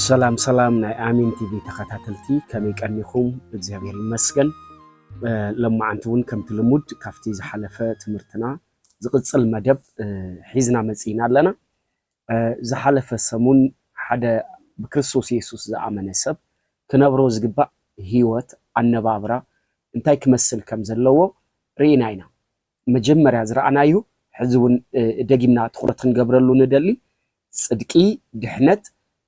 سلام ناي آمين تي في تخاتلتي كمي كنيخم بزيابير المسجن لما عنتون كم تلمود كافتي زحلفة تمرتنا زقص المدب حيزنا مسينا لنا زحلفة سمون حدا بكريستوس يسوس زعمنا سب كنبرو زقبا هيوت عنا بابرا انتاي كمسل كم زلوو ريناينا مجمر زرعنايو حزون دقيمنا تخلطن قبرلو ندلي صدقي دحنت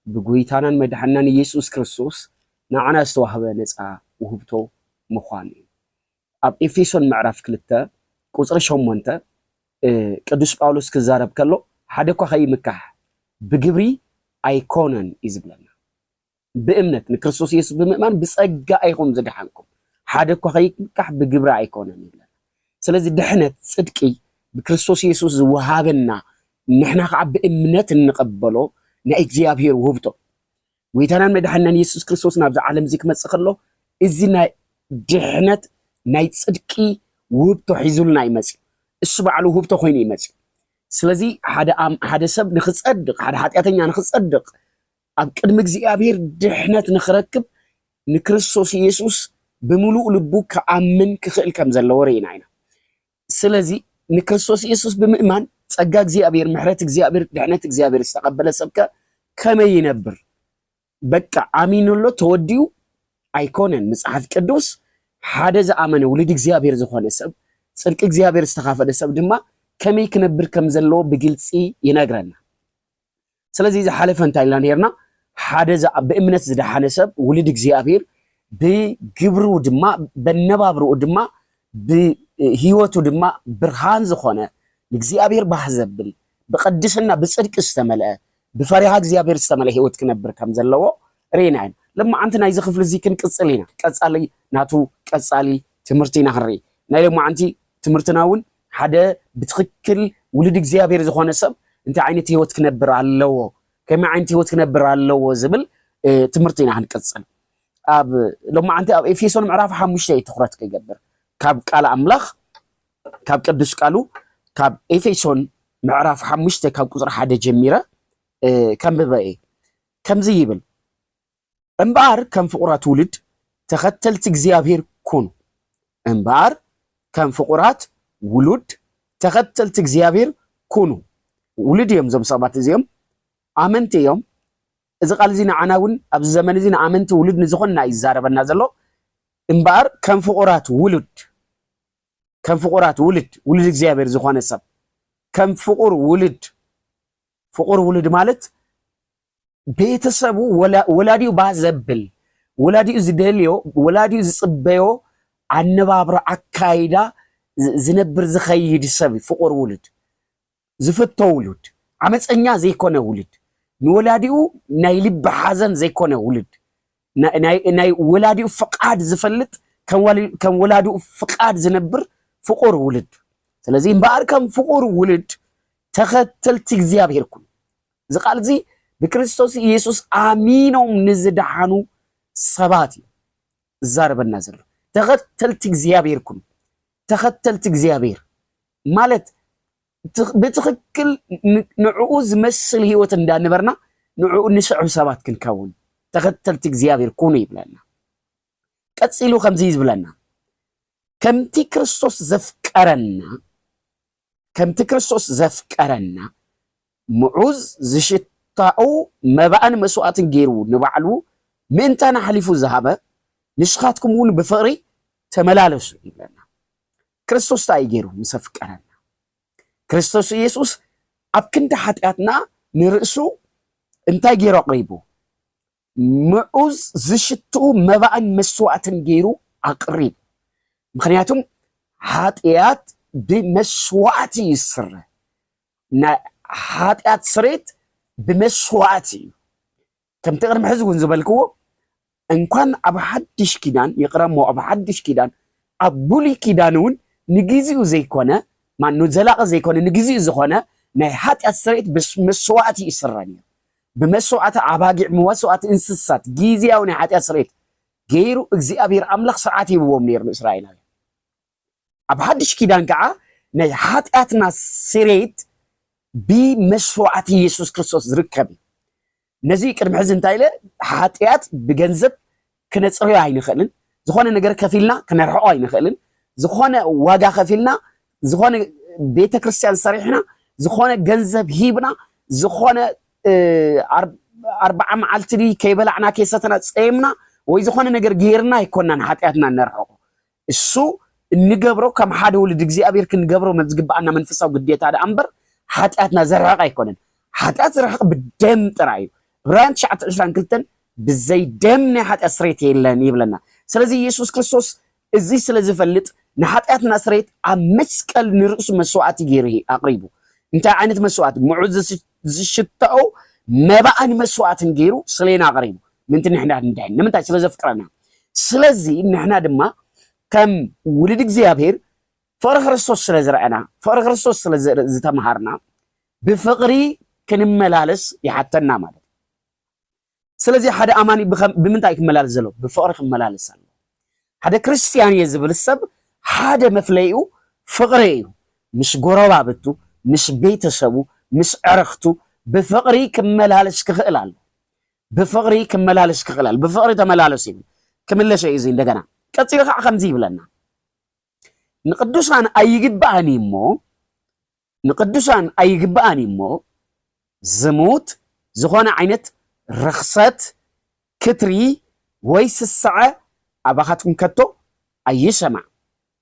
بقويتانا مدحنان يسوس كريستوس نعنا استوهبه نصا وهبتو مخاني اب افيسون معرف كلتا قصر شومونته قدوس باولوس كزارب كلو حدا كو خي مكح بجبري ايكونن يزبلنا بامنت نكريستوس يسوس بمؤمن بصقا ايكون زدحانكم حدا كو خي مكح بجبري ايكونن يبلنا سلازي دحنت صدقي بكريستوس يسوس وهابنا نحنا خعب بامنت نقبلو نا اغزيابير وهبتو ويتانا مدحنان يسوس كريستوس نابز عالم زيك مصخلو ازينا دحنت ناي صدقي وهبتو حيزولنا يمص اس بعلو وهبتو خوين يمص سلازي حدا سب نخصدق حدا حاتياتኛ نخصدق اب قدم اغزيابير دحنت نخركب نكريستوس يسوس بملؤ لبو كامن كخيل كم زلو ريناينا سلازي نكريستوس يسوس بمؤمن ጸጋ እግዚአብሔር ምሕረት እግዚአብሔር ድህነት እግዚአብሔር ተቀበለ ሰብከ ከመይ ነበር በቃ አሚኑሎ ተወዲው አይኮነን መጽሐፍ ቅዱስ ሓደ ዘአመነ ወልድ እግዚአብሔር ዝኾነ ሰብ ጽድቅ እግዚአብሔር ዝተካፈለ ሰብ ድማ ከመይ ክነብር ከም ዘሎ በግልጽ ይነግረና ስለዚህ ዘሐለፈን ታይላንድ ሄርና ሓደ በእምነት ዝደሐነ ሰብ ወልድ እግዚአብሔር በግብሩ ድማ በነባብሩ ድማ በህይወቱ ድማ ብርሃን ዝኾነ እግዚአብሔር ባሕዘብል በቅድስና በጽድቅ استملأ بفريحة እግዚአብሔር استملأ ህይወት ክነብር ከም ዘለዎ ሬናይን ለማ አንተ ናይ ዝኽፍል እዚ ክንቅጽሊና ቀጻሊ ናቱ ቀጻሊ ትምርቲና ክሪ ናይ ለማ አንቲ ትምርትናውን ሓደ ብትክክል ውልድ እግዚአብሔር ዝኾነ ሰብ እንታይ ዓይነት ህይወት ክነብር ኣለዎ ከመይ ዓይነት ህይወት ክነብር ኣለዎ ዝብል ትምርቲና ክንቅጽል ኣብ ለማ አንቲ ኣብ ኤፌሶን ምዕራፍ 5 ትኹረት ክገብር ካብ ቃል አምላኽ ካብ ቅዱስ ቃሉ كاب إفيسون معرف حمشته كاب قصر حدا جميرة كم ببقى كم زيبل انبار كم فقرات ولد تختلت اغزيابير كون انبار كم فقرات ولد تختلت اغزيابير كونو ولد يوم زم صبات زيوم آمنت يوم إذا قال زينا عناون أب الزمن زينا آمنت ولد نزخنا يزارب النازلو انبار كم فقرات ولد كم فقرات ولد እግዚአብሔር ዝኾነ ሰብ كم فقر ولد ማለት ቤተሰቡ ወላዲው ባዘብል ወላዲው ዝደልዮ ወላዲው ዝጽበዮ አነባብራ አካይዳ ዝነብር ዝኸይድ ሰብ ፍቁር ውልድ ዝፍቶ ውልድ አመፀኛ ዘይኮነ ውልድ ንወላዲው ናይ ልብ ሓዘን ዘይኮነ ውልድ ናይ ወላዲው ፍቃድ ዝፈልጥ ከም ወላዲው ፍቃድ ዝነብር فقور ولد ስለዚህ ባርከም فقور ولد ተኸተልቲ እግዚአብሔር ኩን ዝቃል እዚ በክርስቶስ ኢየሱስ አሚኖም ንዝደሓኑ ሰባት ዛረበና ዘሎ ተኸተልቲ እግዚአብሔር ኩን ተኸተልቲ እግዚአብሔር ማለት በትክክል ንዑ ዝመስል ህይወት እንዳንበርና ንዑ ንስዑ ሰባት ክንከውን ተኸተልቲ እግዚአብሔር ኩን ይብለና ቀጽሉ ከምዚ ይብለና كمتي كريستوس زفقرنا معوز زشتاو مبان مسوات غيرو نبعلو منتنا حليفو ذهبه نشخاتكم ون بفقري تملالسو يبلنا كريستوس تاي غيرو مسفقرنا كريستوس يسوس ابكنت حطياتنا نرسو انتي غيرو قريبو معوز زشتو مبان مسوات غيرو اقريب ምክንያቱም ኃጢአት በመስዋዕት ይስረ ኃጢአት ስሬት በመስዋዕት ከም ተቀርም ሕዝቡን ዝበልክዎ እንኳን ኣብ ሓድሽ ኪዳን ይቅረሞ ኣብ ሓድሽ ኪዳን ኣብ ብሉይ ኪዳንውን ንግዚኡ ዘይኮነ ማኑ ዘላቀ ዘይኮነ ንግዚኡ ዝኾነ ናይ ኃጢአት ስሬት በመስዋዕት ይስረኒ በመስዋዕት ኣባጊዕ መስዋዕት እንስሳት ግዚያው ናይ ኃጢአት ስሬት ገይሩ እግዚአብሔር አምላኽ ስርዓት ይብዎም ነይሩ እስራኤላዊ ኣብ ሓድሽ ኪዳን ከዓ ናይ ኃጢአትና ስሬት بمشروعات يسوع كريستوس ዝርከብ نزي كرم حزن تايله حاتيات بجنزب كنتصري عين خلن زخانة نجار كفيلنا كنرحق عين خلن زخانة واجا خفيلنا زخانة بيت كريستيان صريحنا زخانة جنزب هيبنا زخانة 4 معلتري كيبلعنا كيستنا تصيمنا ويزخانة نجار جيرنا يكوننا حاتياتنا نرحق السو نجبرو كم حد ولد جزء أبير كنجبرو متجب أنا منفسه وقديت هذا أمبر حاتياتنا زرقة يكونن حاتيات زرقة بالدم ترايو بران شعت إسرائيل كلتن بزي دم نحات أسريت يبلنا سلزي يسوع كريستوس إزاي سلزي فلت نحات أسريت أمسكال نرقص مسوعات جيره أقربه أنت عانت مسوعات معوز زشتاو ما بقى مسوعات نجيرو سلينا أقربه من تنحنا ندهن من تاج سلزي فكرنا سلزي نحنا دما كم ولدك زيابير فرق كريستوس سلزي رأنا فرق كريستوس سلزي تمهرنا بفقري كنملالس يحتنا ماله سلازي حدا أماني بمنتاي كملالس زلو بفقرك ملالس زلو حدا كريستيان يزبل السب حدا مفليو فقريو مش قرابابتو مش بيتسبو مش عرختو بفقري كملالس كخلال بفقري كملالس كخلال بفقري تملالسين كمل شيء زين دغنا كثير خمزي بلنا نقدسان أيجباني مو زموت زخانة عينت رخصت كتري ويس الساعة أباخاتكم كتو أي سمع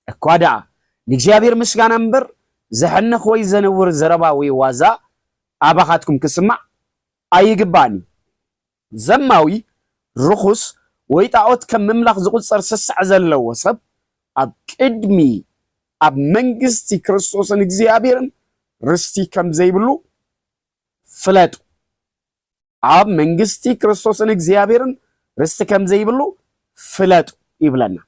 أكوادا نجابير مسكان أمبر زحنا خوي زنور زرباوي وازا أباخاتكم كسمع أيجباني زماوي رخص ويتعود كم مملخ زقود صار سسع زلو وصب أب كدمي أب منجستي كريستوس نجابيرن رستي كم زي بلو فلاتو عاب منجستي كريستوس نجابيرن رستي كم زي بلو فلاتو يبلنا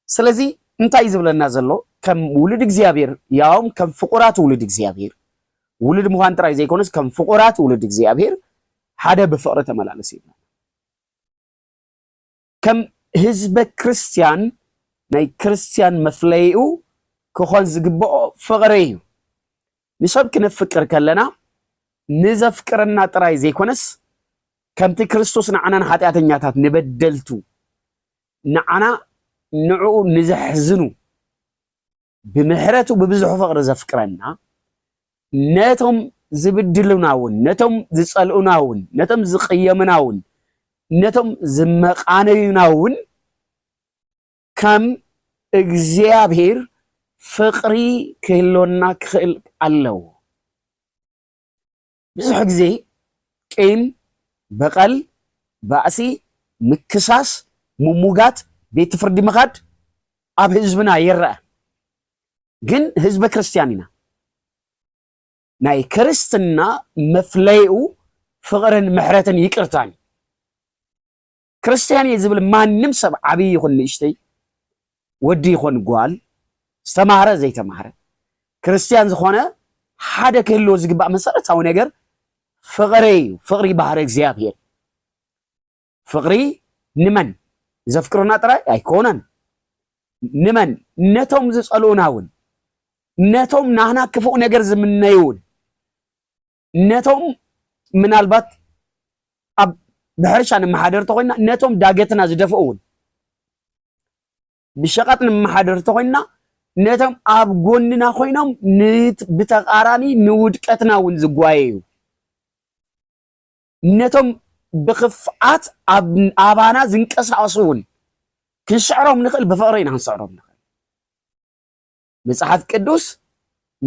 سلزي انت عايز بلنا زلو كم ولد جابير يوم كم فقرات ولد جابير ولد مهانتراي زي كونس كم فقرات ولد جابير حدا بفقرة ملالس يبلنا كم حزب كريستيان ناي كريستيان مفليو كخون زقبو فقريو نشاب كنفكر كلنا نزا فكرنا تراي زي كونس كمتي كريستوس نعنا حاتياتنياتات نبدلتو نعنا نعو نزحزنو بمحرتو ببزحو فقر زفكرنا نتم زبدلوناون نتم زصلوناون نتم زقيمناون نتم زمقانيناون كم እግዚአብሔር ፍቅሪ ክህሎና ክእል አለው ብዙሕ ግዜ ቂም በቀል ባእሲ ምክሳስ ሙሙጋት ቤት ፍርዲ መኻድ ኣብ ህዝብና ይረአ ግን ህዝበ ክርስቲያን ኢና ናይ ክርስትና መፍለይኡ ፍቅርን ምሕረትን ይቅርታን ክርስቲያን ዝብል ማንም ሰብ ዓብይ ይኹን ንእሽተይ ወዲ ይኹን ጓል ዝተማሃረ ዘይተማሃረ ክርስቲያን ዝኾነ ሓደ ክህልዎ ዝግባእ መሰረታዊ ነገር ፍቅሪ እዩ ፍቅሪ ባህሪ እግዚአብሔር ፍቅሪ ንመን ዘፍቅሩና ጥራይ ኣይኮነን ንመን ነቶም ዝጸልኡናውን ነቶም ናህና ክፉእ ነገር ዝምነዩውን ነቶም ምናልባት ኣብ ብሕርሻ ንመሓደር ተኾይና ነቶም ዳገትና ዝደፍኡውን ብሸቐጥ ንመሓደር ተኾይና ነቶም ኣብ ጎንና ኮይኖም ብተቃራኒ ንውድቀትና እውን ዝጓየዩ ነቶም ብኽፍዓት ኣባና ዝንቀሳቐሱውን ክንስዕሮም ንኽእል ብፍቅሪ ኢና ክንስዕሮም ንኽእል መጽሓፍ ቅዱስ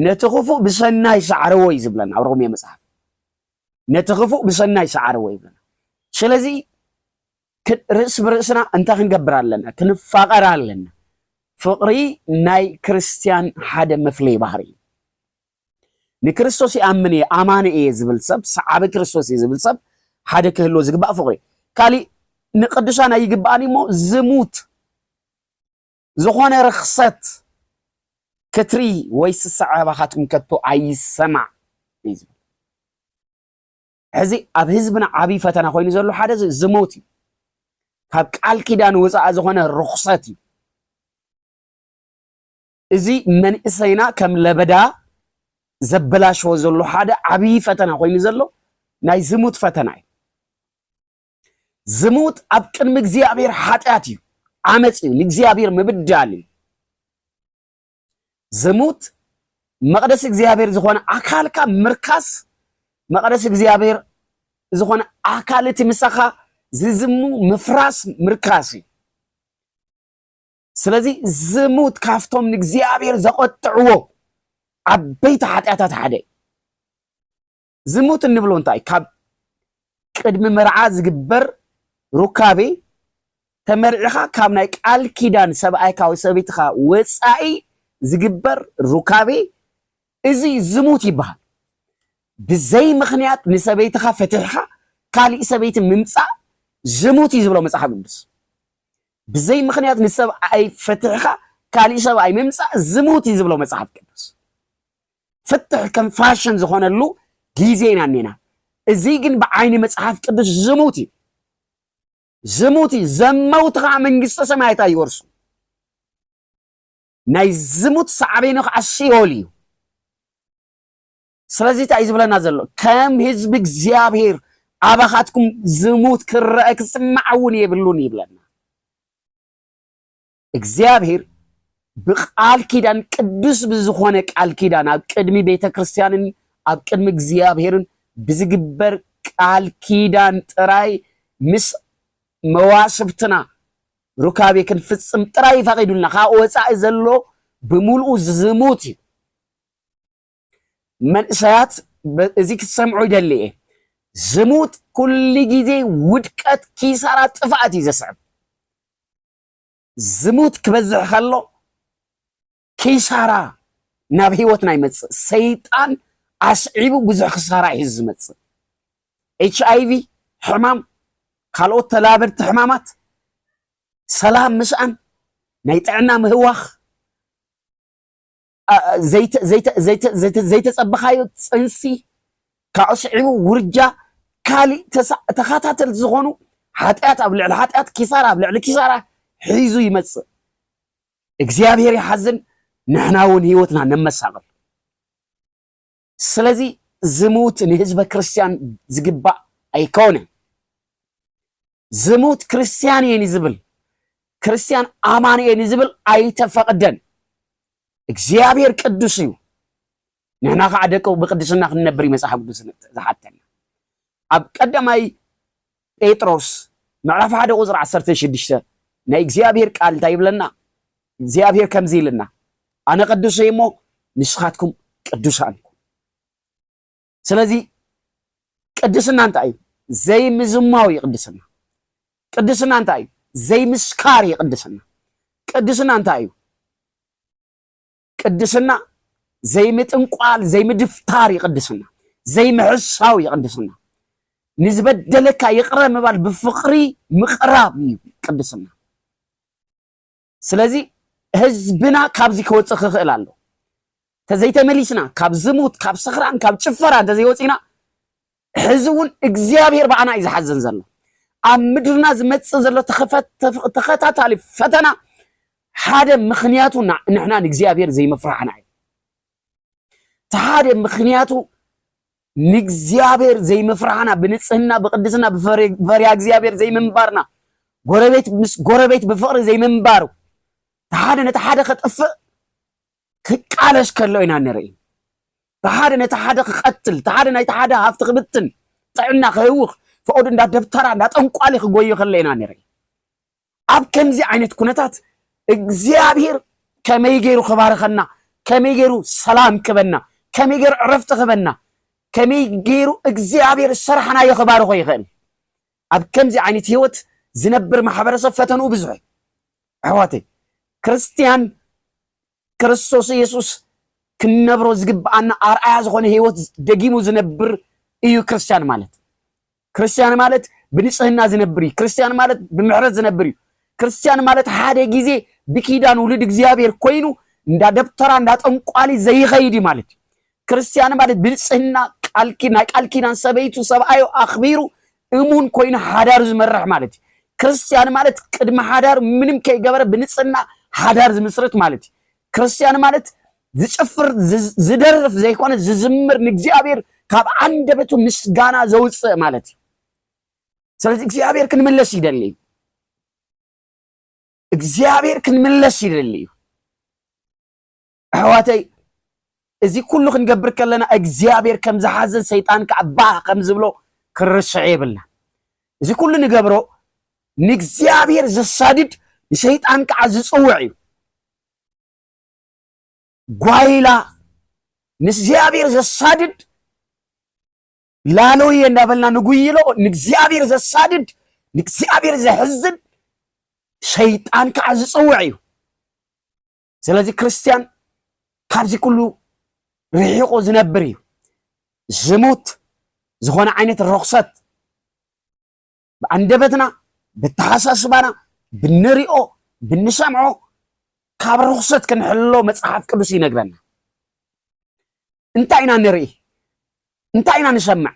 ነቲ ክፉእ ብሰናይ ሰዓርዎ እዩ ዝብለና ኣብ ሮሜ መጽሓፍ ነቲ ክፉእ ብሰናይ ሰዓርዎ ይብለና ስለዚ ርእስ ብርእስና እንታይ ክንገብር ኣለና ክንፋቐር ኣለና ፍቅሪ ናይ ክርስቲያን ሓደ መፍለይ ባህሪ ንክርስቶስ ይኣምን እየ ኣማኒ እየ ዝብል ሰብ ሰዓቢ ክርስቶስ እየ ዝብል ሰብ ሓደ ክህልዎ ዝግባእ ፍቅሪ ካሊእ ንቅዱሳን ኣይግባእን እሞ ዝሙት ዝኾነ ርክሰት ክትሪ ወይ ስሳዕ ኣባኻትኩም ከቶ ኣይሰማዕ እዩ ዝብል ሕዚ ኣብ ህዝብና ዓብይ ፈተና ኮይኑ ዘሎ ሓደ ዝሞት እዩ ካብ ቃል ኪዳን ወፃእ ዝኾነ ርክሰት እዩ እዚ መንእሰይና ከም ለበዳ ዘበላሽዎ ዘሎ ሓደ ዓብይ ፈተና ኮይኑ ዘሎ ናይ ዝሙት ፈተና እዩ ዝሙት ኣብ ቅድሚ እግዚአብሔር ኃጢአት እዩ ዓመጽ እዩ ንእግዚአብሔር ምብዳል እዩ ዝሙት መቅደስ እግዚአብሔር ዝኾነ አካልካ ምርካስ መቅደስ እግዚአብሔር ዝኾነ አካልቲ ምሳኻ ዝዝሙ ምፍራስ ምርካስ እዩ ስለዚ ዝሙት ካፍቶም ንእግዚአብሔር ዘቆጥዕዎ ዓበይቲ ኃጢአታት ሓደ ዝሙት እንብሎ እንታይ ካብ ቅድሚ መርዓ ዝግበር ሩካቤ ተመርዒኻ ካብ ናይ ቃል ኪዳን ሰብኣይካ ወይ ሰበይትኻ ወፃኢ ዝግበር ሩካቤ እዚ ዝሙት ይበሃል ብዘይ ምኽንያት ንሰበይትኻ ፈትሕኻ ካሊእ ሰበይቲ ምምፃእ ዝሙት እዩ ዝብሎ መጽሓፍ ቅዱስ ብዘይ ምኽንያት ንሰብኣይ ፈትሕኻ ካሊእ ሰብኣይ ምምፃእ ዝሙት እዩ ዝብሎ መጽሓፍ ቅዱስ ፍትሕ ከም ፋሽን ዝኾነሉ ጊዜ ኢና ኔና እዚ ግን ብዓይኒ መጽሓፍ ቅዱስ ዝሙት እዩ ዝሙት እዩ ዘመውት ከዓ መንግስተ ሰማያት ኣይወርሱ ናይ ዝሙት ሳዕቤኑ ከዓ ሲኦል እዩ ስለዚ እንታይ ዝብለና ዘሎ ከም ህዝቢ እግዚአብሔር ኣባኻትኩም ዝሙት ክረአ ክስማዕ እውን የብሉን ይብለና እግዚአብሔር ብቃል ኪዳን ቅዱስ ብዝኾነ ቃል ኪዳን ኣብ ቅድሚ ቤተ ክርስቲያንን ኣብ ቅድሚ እግዚአብሔርን ብዝግበር ቃል ኪዳን ጥራይ ምስ መዋስብትና ሩካቤ ክንፍጽም ጥራይ ፈቂዱልና ካብ ወፃኢ ዘሎ ብምልኡ ዝሙት እዩ መንእሰያት እዚ ክሰምዑ ይደሊ እየ ዝሙት ኩሉ ግዜ ውድቀት ኪሳራ ጥፍኣት እዩ ዘስዕብ ዝሙት ክበዝሕ ከሎ ኪሳራ ናብ ሂወትና ይመጽእ ሰይጣን ኣስዒቡ ብዙሕ ክሳራ እዩ ዝመጽእ HIV ሕማም ካልኦት ተላበድቲ ሕማማት ሰላም ምስኣን ናይ ጥዕና ምህዋኽ ዘይተጸበኻዮ ፅንሲ ካብኡ ስዒቡ ውርጃ ካሊእ ተኸታተልቲ ዝኾኑ ኃጢአት ኣብ ልዕሊ ኃጢአት ኪሳራ ኣብ ልዕሊ ኪሳራ ሒዙ ይመጽእ እግዚአብሔር ይሓዝን ንሕና እውን ሂወትና ነመሳቕል ስለዚ ዝሙት ንህዝበ ክርስቲያን ዝግባእ ኣይኮነን ዝሙት ክርስቲያን እየን ዝብል ክርስቲያን ኣማን እየን ዝብል ኣይተፈቅደን እግዚአብሔር ቅዱስ እዩ ንሕና ከዓ ደቀ ብቅድስና ክንነብር መጽሓፍ ቅዱስ ዝሓተና ኣብ ቀዳማይ ጴጥሮስ ምዕራፍ 1 ቁጽሪ 16 ናይ እግዚአብሔር ቃል እንታይ ይብለና እግዚአብሔር ከምዚ ኢልና ኣነ ቅዱስ እየ እሞ ንስኻትኩም ቅዱሳን ስለዚ ቅድስና እንታይ እዩ ዘይምዝማው ቅድስና ቅድስና እንታይ እዩ ዘይምስካር ቅድስና ቅድስና እንታይ እዩ ቅድስና ዘይምጥንቋል ዘይምድፍታር ቅድስና ዘይምሕሳው ቅድስና ንዝበደለካ ይቅረ ምባል ብፍቅሪ ምቅራብ ቅድስና ስለዚ ህዝብና ካብዚ ክወፅእ ክኽእል ኣሎ ተዘይተመሊስና ካብ ዝሙት ካብ ስኽራን ካብ ጭፈራ ተዘይወፂና ህዝቡን እግዚአብሔር ባዕና እዩ ዝሓዘን ዘሎ ኣብ ምድርና ዝመጽእ ዘሎ ተኸታታሊ ፈተና ሓደ ምኽንያቱ ንሕና ንእግዚአብሔር ዘይምፍራሕና እዩ ሓደ ምኽንያቱ ንእግዚአብሔር ዘይምፍራሕና ብንጽህና ብቅድስና ብፈሪሃ እግዚአብሔር ዘይምንባርና ጎረቤት ምስ ጎረቤት ብፍቅሪ ዘይምንባሩ ሓደ ነቲ ሓደ ከጥፍእ ክቃለስ ከሎ ኢና ንርኢ ሓደ ነቲ ሓደ ክቀትል ሓደ ናይቲ ሓደ ሃፍቲ ክብትን ጥዕና ክህውኽ ፍቅዱ እንዳደብተራ እንዳጠንቋሊ ክጎዩ ከሎ ኢና ንርኢ ኣብ ከምዚ ዓይነት ኩነታት እግዚአብሔር ከመይ ገይሩ ክባርኸና ከመይ ገይሩ ሰላም ክበና ከመይ ገይሩ ዕረፍቲ ክበና ከመይ ገይሩ እግዚአብሔር ስራሕናዮ ክባርኾ ይኽእል ኣብ ከምዚ ዓይነት ህይወት ዝነብር ማሕበረሰብ ፈተኑ ብዙሕ ኣሕዋተይ ክርስቲያን ክርስቶስ ኢየሱስ ክንነብሮ ዝግባአና ኣርአያ ዝኾነ ህይወት ደጊሙ ዝነብር እዩ ክርስቲያን ማለት ክርስቲያን ማለት ብንጽህና ዝነብር እዩ ክርስቲያን ማለት ብምሕረት ዝነብር እዩ ክርስቲያን ማለት ሓደ ጊዜ ብኪዳን ውሉድ እግዚአብሔር ኮይኑ እንዳደብተራ እንዳጠንቋሊ ዘይኸይድ ማለት ክርስቲያን ማለት ብንጽህና ናይ ቃል ኪዳን ሰበይቱ ሰብኣዩ ኣኽቢሩ እሙን ኮይኑ ሓዳር ዝመርሕ ማለት ክርስቲያን ማለት ቅድሚ ሓዳር ምንም ከይገበረ ብንጽህና ሓዳር ዝምስረት ማለት ክርስቲያን ማለት ዝጨፍር ዝደርፍ ዘይኮነ ዝዝምር ንእግዚአብሔር ካብ አንደበቱ ምስጋና ዘውፅእ ማለት ስለዚህ እግዚአብሔር ክንምለስ ይደልዩ እግዚአብሔር ክንምለስ ይደልዩ ኣሕዋተይ እዚ ኩሉ ክንገብር ከለና እግዚአብሔር ከም ዝሓዘን ሰይጣን ከዓባ ከም ዝብሎ ክርስዕ የብልና እዚ ኩሉ ንገብሮ ንእግዚአብሔር ዘሳድድ ንሰይጣን ከዓ ዝፅውዕ እዩ ጓይላ ንእግዚአብሔር ዘሳድድ ላሎየ እንዳበልና ንጉይሎ ንእግዚአብሔር ዘሳድድ ንእግዚአብሔር ዘሕዝን ሰይጣን ከዓ ዝፅውዕ እዩ ስለዚ ክርስቲያን ካብዚ ኩሉ ርሒቁ ዝነብር እዩ ዝሙት ዝኾነ ዓይነት ርኩሰት ብኣንደበትና ብተሓሳስባና ብንሪኦ ብንሰምዖ ካብ ርኩሰት ክንሕልሎ መፅሓፍ ቅዱስ ይነግረና እንታይ ኢና ንርኢ እንታይ ኢና ንሰምዕ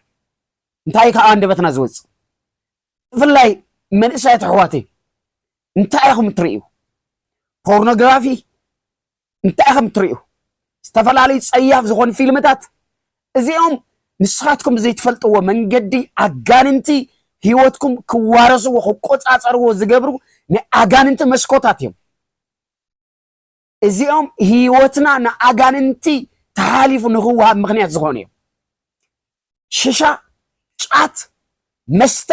እንታይ ካብ ኣንደበትና ዝወፅእ ብፍላይ መንእሰያት ኣሕዋተይ እንታይ ኢኹም ትርእዩ ፖርኖግራፊ እንታይ ኢኹም ትርእዩ ዝተፈላለዩ ፀያፍ ዝኾኑ ፊልምታት እዚኦም ንስኻትኩም ዘይትፈልጥዎ መንገዲ ኣጋንንቲ ህይወትኩም ክዋረስዎ ክቆፃፀርዎ ዝገብሩ ንኣጋንንቲ መስኮታት እዮም እዚኦም ህይወትና ንኣጋንንቲ ተሓሊፉ ንኽወሃብ ምክንያት ዝኾኑ እዮም ሽሻ ጫት መስተ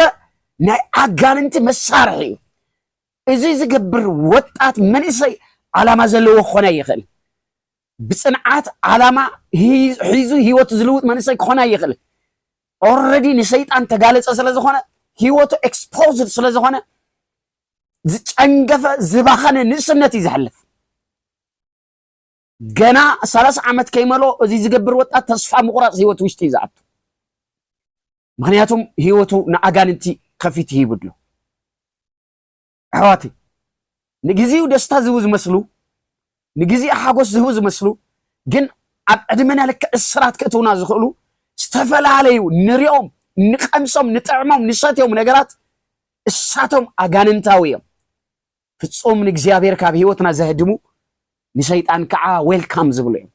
ናይ ኣጋንንቲ መሳርሒ እዩ እዚ ዝገብር ወጣት መንእሰይ ዓላማ ዘለዎ ክኾነ ይኽእል ብፅንዓት ዓላማ ሒዙ ህይወቱ ዝልውጥ መንእሰይ ክኾነ ይኽእል ኦልሬዲ ንሰይጣን ተጋለፀ ስለዝኾነ ህይወቱ ኤክስፖዝድ ስለዝኾነ ዝጨንገፈ ዝባኸነ ንእስነት እዩ ዝሕልፍ ገና 30 ዓመት ከይመሎ እዚ ዝገብር ወጣት ተስፋ ምቁራፅ ህይወቱ ውሽጢ እዩ ዝኣቱ ምክንያቱም ህይወቱ ንኣጋንንቲ ከፊት ይብድሎ ኣሕዋቲ ንግዚኡ ደስታ ዝህቡ ዝመስሉ ንግዚኡ ሓጎስ ዝህቡ ዝመስሉ ግን ኣብ ዕድመና ልክዕ እስራት ክእትውና ዝኽእሉ ዝተፈላለዩ ንሪኦም ንቀምሶም ንጥዕሞም ንሰትዮም ነገራት እሳቶም ኣጋንንታዊ እዮም ፍጹም ንእግዚአብሔር ካብ ህይወትና ዘህድሙ ንሰይጣን ከዓ ዌልካም ዝብሉ እዮም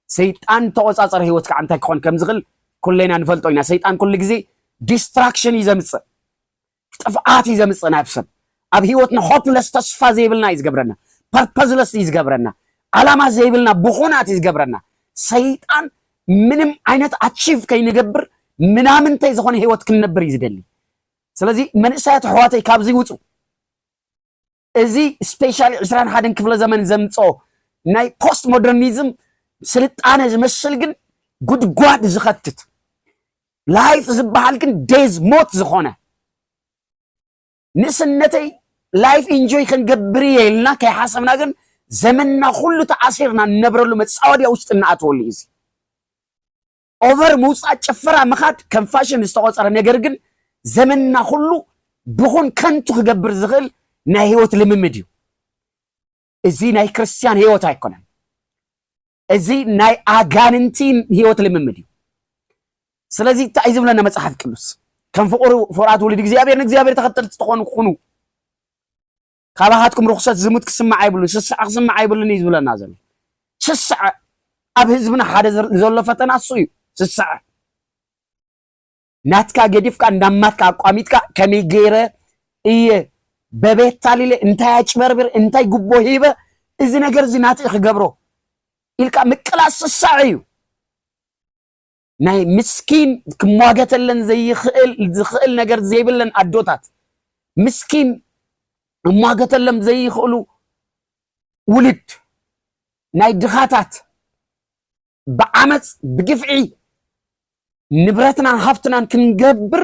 ሰይጣን ተቆፃፀረ ህይወት ከዓ እንታይ ክኾን ከም ዝኽእል ኩለና ንፈልጦ ኢና ሰይጣን ኩሉ ግዜ ዲስትራክሽን እዩ ዘምፅእ ጥፍኣት እዩ ዘምፅእ ናብ ሰብ ኣብ ህይወትና ሆፕለስ ተስፋ ዘይብልና እዩ ዝገብረና ፐርፐዝለስ እዩ ዝገብረና ዓላማ ዘይብልና ብኹናት እዩ ዝገብረና ሰይጣን ምንም ዓይነት ኣቺቭ ከይንገብር ምናምንተይ ዝኾነ ህይወት ክንነብር እዩ ዝደሊ ስለዚ መንእሰያት ኣሕዋተይ ካብዚ ውፁ እዚ ስፔሻሊ 21 ክፍለ ዘመን ዘምፅኦ ናይ ፖስት ሞደርኒዝም ስልጣነ ዝመስል ግን ጉድጓድ ዝኸትት ላይፍ ዝበሃል ግን ዴዝ ሞት ዝኾነ ንእስነተይ ላይፍ ኢንጆይ ክንገብር የልና ከይሓሰብና ግን ዘመንና ኩሉ ተኣሲርና ንነብረሉ መፃወድያ ውሽጢ እናኣትወሉ እዩ ኦቨር ምውፃእ ጭፈራ ምኻድ ከም ፋሽን ዝተቆፀረ ነገር ግን ዘመንና ኩሉ ብኹን ከንቱ ክገብር ዝኽእል ናይ ህይወት ልምምድ እዩ እዚ ናይ ክርስቲያን ህይወት ኣይኮነን እዚ ናይ ኣጋንንቲ ህይወት ልምምድ እዩ ስለዚ እንታይ እዩ ዝብለና መፅሓፍ ቅዱስ ከም ፍቁር ፍቁራት ውሉድ እግዚኣብሔር ንእግዚኣብሔር ተኸተልቲ ትኾኑ ኩኑ ካባኻትኩም ርኩሰት ዝሙት ክስማዕ ኣይብሉን ስሳዕ ክስማዕ ኣይብሉን እዩ ዝብለና ዘሎ ስሳዕ ኣብ ህዝብና ሓደ ዘሎ ፈተና እሱ እዩ ስሳዕ ናትካ ገዲፍካ እንዳማትካ ኣቋሚጥካ ከመይ ገይረ እየ በቤት ታሊለ እንታይ ኣጭበርብር እንታይ ጉቦ ሂበ እዚ ነገር እዚ ናትኢ ክገብሮ ኢልካ ምቅላስ ስሳዕ እዩ ናይ ምስኪን ክሟገተለን ዝኽእል ነገር ዘይብለን ኣዶታት ምስኪን እሟገተለም ዘይኽእሉ ውልድ ናይ ድኻታት ብዓመፅ ብግፍዒ ንብረትናን ሃብትናን ክንገብር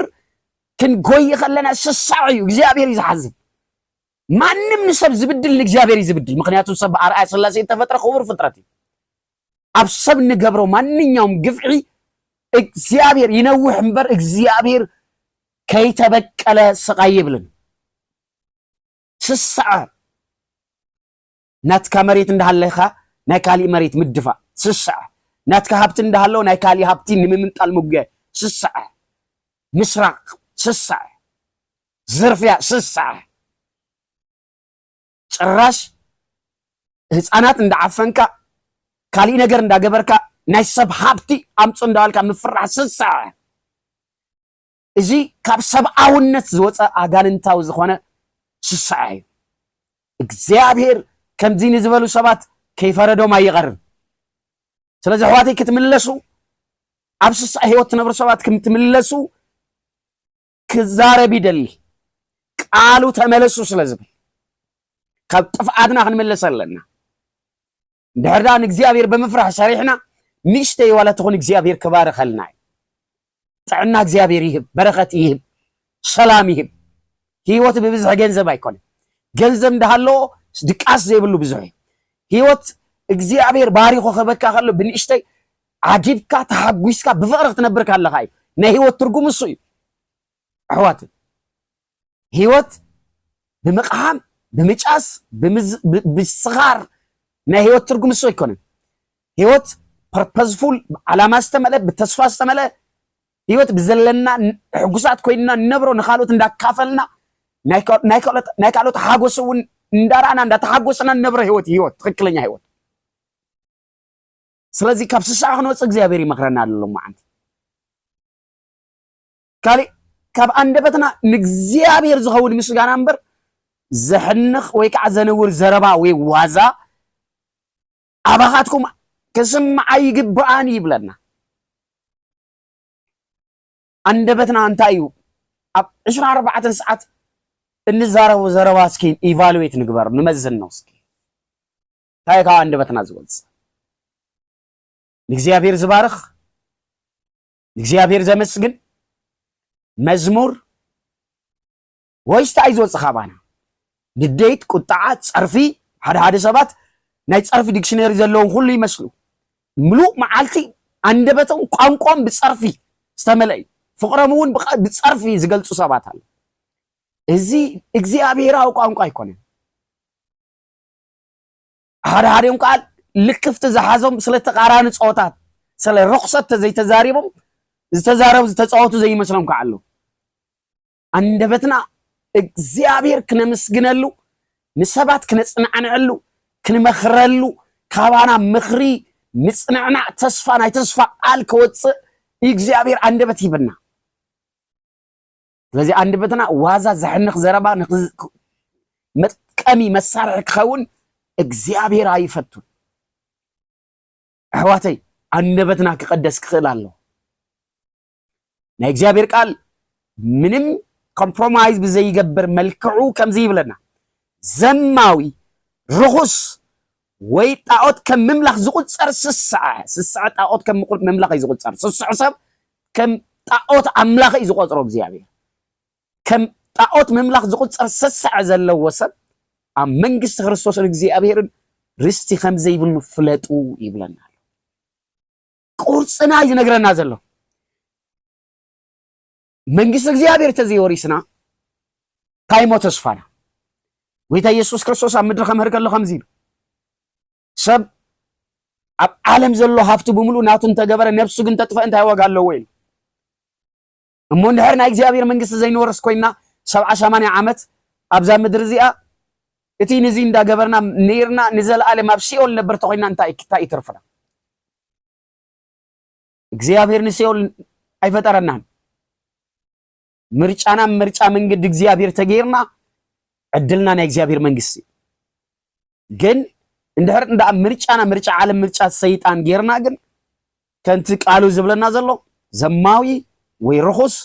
ክንጎይ ከለና ስሳዕ እዩ እግዚኣብሔር እዩ ዝሓዝን ማንም ንሰብ ዝብድል ንእግዚኣብሔር እዩ ዝብድል ምክንያቱ ሰብ ብኣርኣያ ስላሴ ተፈጥረ ክቡር ፍጥረት እዩ ኣብ ሰብ ንገብሮ ማንኛውም ግፍዒ እግዚአብሔር ይነውሕ እምበር እግዚአብሔር ከይተበቀለ ስቃይ ይብልን ስሳዕ ናትካ መሬት እንዳሃለኻ ናይ ካሊእ መሬት ምድፋእ ስሳዕ ናትካ ሃብቲ እንዳሃለው ናይ ካሊእ ሃብቲ ንምምንጣል ሙግያ ስሳዕ ምስራቅ ስሳዕ ዝርፍያ ስሳዕ ጭራሽ ህፃናት እንዳዓፈንካ ካሊእ ነገር እንዳገበርካ ናይ ሰብ ሃብቲ ኣምፁ እንዳባልካ ምፍራሕ ስሳዕ እዚ ካብ ሰብኣውነት ዝወፀ ኣጋንንታዊ ዝኾነ ስሳዕ እዩ እግዚአብሔር ከምዚ ንዝበሉ ሰባት ከይፈረዶም ኣይቀርብ ስለዚ ኣሕዋተይ ክትምለሱ ኣብ ስሳዕ ህይወት ትነብሩ ሰባት ክትምለሱ ክዛረብ ይደሊ ቃሉ ተመለሱ ስለዝብል ካብ ጥፍኣትና ክንመለስ ኣለና ድሕር ዳ ንእግዚአብሔር ብምፍራሕ ሰሪሕና ንእሽተይ ዋላ ትኹን እግዚአብሔር ክባረኸልና ጥዕና እግዚአብሔር ይህብ በረኸት ይህብ ሰላም ይህብ ህይወት ብብዝሕ ገንዘብ ኣይኮነን ገንዘብ እንዳሃለዎ ድቃስ ዘይብሉ ብዙሕ ህይወት እግዚአብሔር ባሪኾ ከበካ ከሎ ብንእሽተይ ዓጂብካ ተሓጒስካ ብፍቕሪ ክትነብር ካለኻ እዩ ናይ ህይወት ትርጉም እሱ እዩ ኣሕዋት ህይወት ብምቕሓም ብምጫስ ብስኻር ናይ ህይወት ትርጉም እሱ ኣይኮነን ህይወት ፐርፐዝፉል ዓላማ ዝተመልአ ብተስፋ ዝተመልአ ህይወት ብዘለና ሕጉሳት ኮይንና ንነብሮ ንኻልኦት እንዳካፈልና ናይ ካልኦት ሓጎስ እውን እንዳራእና እንዳተሓጎስና ንነብሮ ህይወት ትክክለኛ ህይወት ስለዚ ካብ ስሳዕ ክንወፅእ እግዚአብሔር ይመክረና ኣሎ ማዓንቲ ካሊእ ካብ አንደበትና ንእግዚአብሔር ዝኸውን ምስጋና እምበር ዘሕንኽ ወይ ከዓ ዘነውር ዘረባ ወይ ዋዛ ኣባኻትኩም ክስማዕ ይግብኣን ይብለና አንደበትና እንታይ እዩ ኣብ 24 ሰዓት እንዛረቡ ዘረባ እስኪ ኢቫሉዌት ንግበር ንመዝን ነው እስኪ እንታይ ካብ አንደበትና ዝወፅ እግዚአብሔር ዝባርኽ እግዚአብሔር ዘመስግን መዝሙር ወይስ ታይ ዝወፅ ካባና ንዴት ቁጣዓት ጸርፊ ሓደ ሰባት ናይ ጸርፊ ዲክሽነሪ ዘለዎም ሁሉ ይመስሉ ምሉእ መዓልቲ አንደበቶም ቋንቋም ብጸርፊ ዝተመለአ ፍቅሮም እውን ብጸርፊ ዝገልጹ ሰባት አሉ እዚ እግዚአብሔራዊ ቋንቋ አይኮነን ሓደ ቃል ልክፍት ዝሓዞም ስለተቃራኒ ጾታት ስለ ርኽሰት ዘይተዛሪቦም ዝተዛረቡ ዝተጻወቱ ዘይመስሎም ከዓሉ አንደበትና እግዚአብሔር ክነመስግነሉ ንሰባት ክነጽናዕነሉ ክንመኽረሉ ካባና ምኽሪ ምጽናዕናዕ ተስፋ ናይ ተስፋ ቃል ክወፅእ እግዚአብሔር አንደበት ይብና ስለዚ አንደበትና ዋዛ ዘሕንኽ ዘረባ መጥቀሚ መሳርሒ ክኸውን እግዚአብሔር አይፈቱን ኣሕዋተይ አንደበትና ክቀደስ ክኽእል ኣሎ ናይ እግዚአብሔር ቃል ምንም ኮምፕሮማይዝ ብዘይገብር መልክዑ ከምዚ ይብለና ዘማዊ ርኹስ ወይ ጣዖት ከም ምምላኽ ዝቁፀር ስሳዕ ጣዖት ከም ምምላኽ ዝቁፀር ስሳዕ ሰብ ከም ጣዖት አምላኽ ዝቆፅሮ እግዚአብሔር ከም ጣዖት ምምላኽ ዝቁፀር ስሳዕ ዘለዎ ሰብ ኣብ መንግስቲ ክርስቶስን እግዚአብሔርን ርስቲ ከም ዘይብሉ ፍለጡ ይብለና ቁርጽና ይነግረና ዘሎ መንግስቲ እግዚአብሔር ተዘይወሪስና ታይሞ ተስፋና ወይታ ኢየሱስ ክርስቶስ ኣብ ምድሪ ከምህር ከሎ ከምዚ ኢሉ ሰብ ኣብ ዓለም ዘሎ ሃፍቱ ብምሉእ ናቱ እንተገበረ ነፍሱ ግን ተጥፈእ እንታይ ዋጋ ኣለዎ ኢሉ እሞ እንድሕር ናይ እግዚአብሔር መንግስቲ ዘይንወርስ ኮይና 70-80 ዓመት ኣብዛ ምድሪ እዚኣ እቲ ንዚ እንዳገበርና ነይርና ንዘለኣለም ኣብ ሲኦል ነበር ተኮይና እንታይ ይትርፍና እግዚአብሔር ንሲኦል አይፈጠረናን ምርጫና ምርጫ መንገድ እግዚአብሔር ተገይርና ዕድልና ናይ እግዚአብሔር መንግስቲ ግን እንድሕር እንዳ ምርጫና ምርጫ ዓለም ምርጫ ሰይጣን ገይርና ግን ከንቲ ቃሉ ዝብለና ዘሎ ዘማዊ ወይ ርኹስ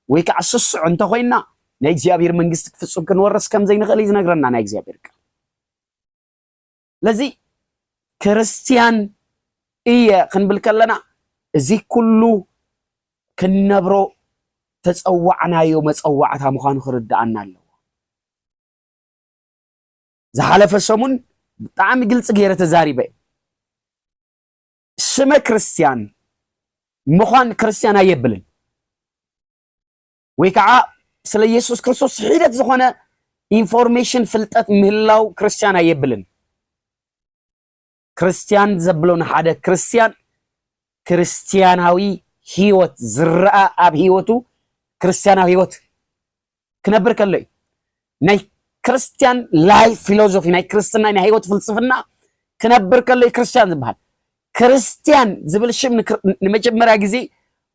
ወይ ከዓ ስስዕ እንተኮይና ናይ እግዚአብሔር መንግስቲ ክፍጹም ክንወርስ ከም ዘይንኽእል ይነግረና ናይ እግዚአብሔር ቃል ለዚ ክርስቲያን እየ ክንብል ከለና እዚ ኩሉ ክንነብሮ ተጸዋዕናዮ መጸዋዕታ ምዃኑ ክርዳኣና ኣለዎ ዝሓለፈ ሰሙን ብጣዕሚ ግልጽ ገይረ ተዛሪበ ስመ ክርስቲያን ምዃን ክርስቲያን ኣየብልን ወይ ከዓ ስለ ኢየሱስ ክርስቶስ ሒደት ዝኾነ ኢንፎርሜሽን ፍልጠት ምህላው ክርስቲያን ኣየብልን ክርስቲያን ዘብሎ ንሓደ ክርስቲያናዊ ህይወት ዝረአ ኣብ ህይወቱ ክርስቲያናዊ ህይወት ክነብር ከሎ ናይ ክርስቲያን ላይፍ ፊሎሶፊ ናይ ክርስትና ናይ ህይወት ፍልስፍና ክነብር ከሎ ክርስቲያን ዝበሃል ክርስቲያን ዝብል ሽም ንመጀመርያ ግዜ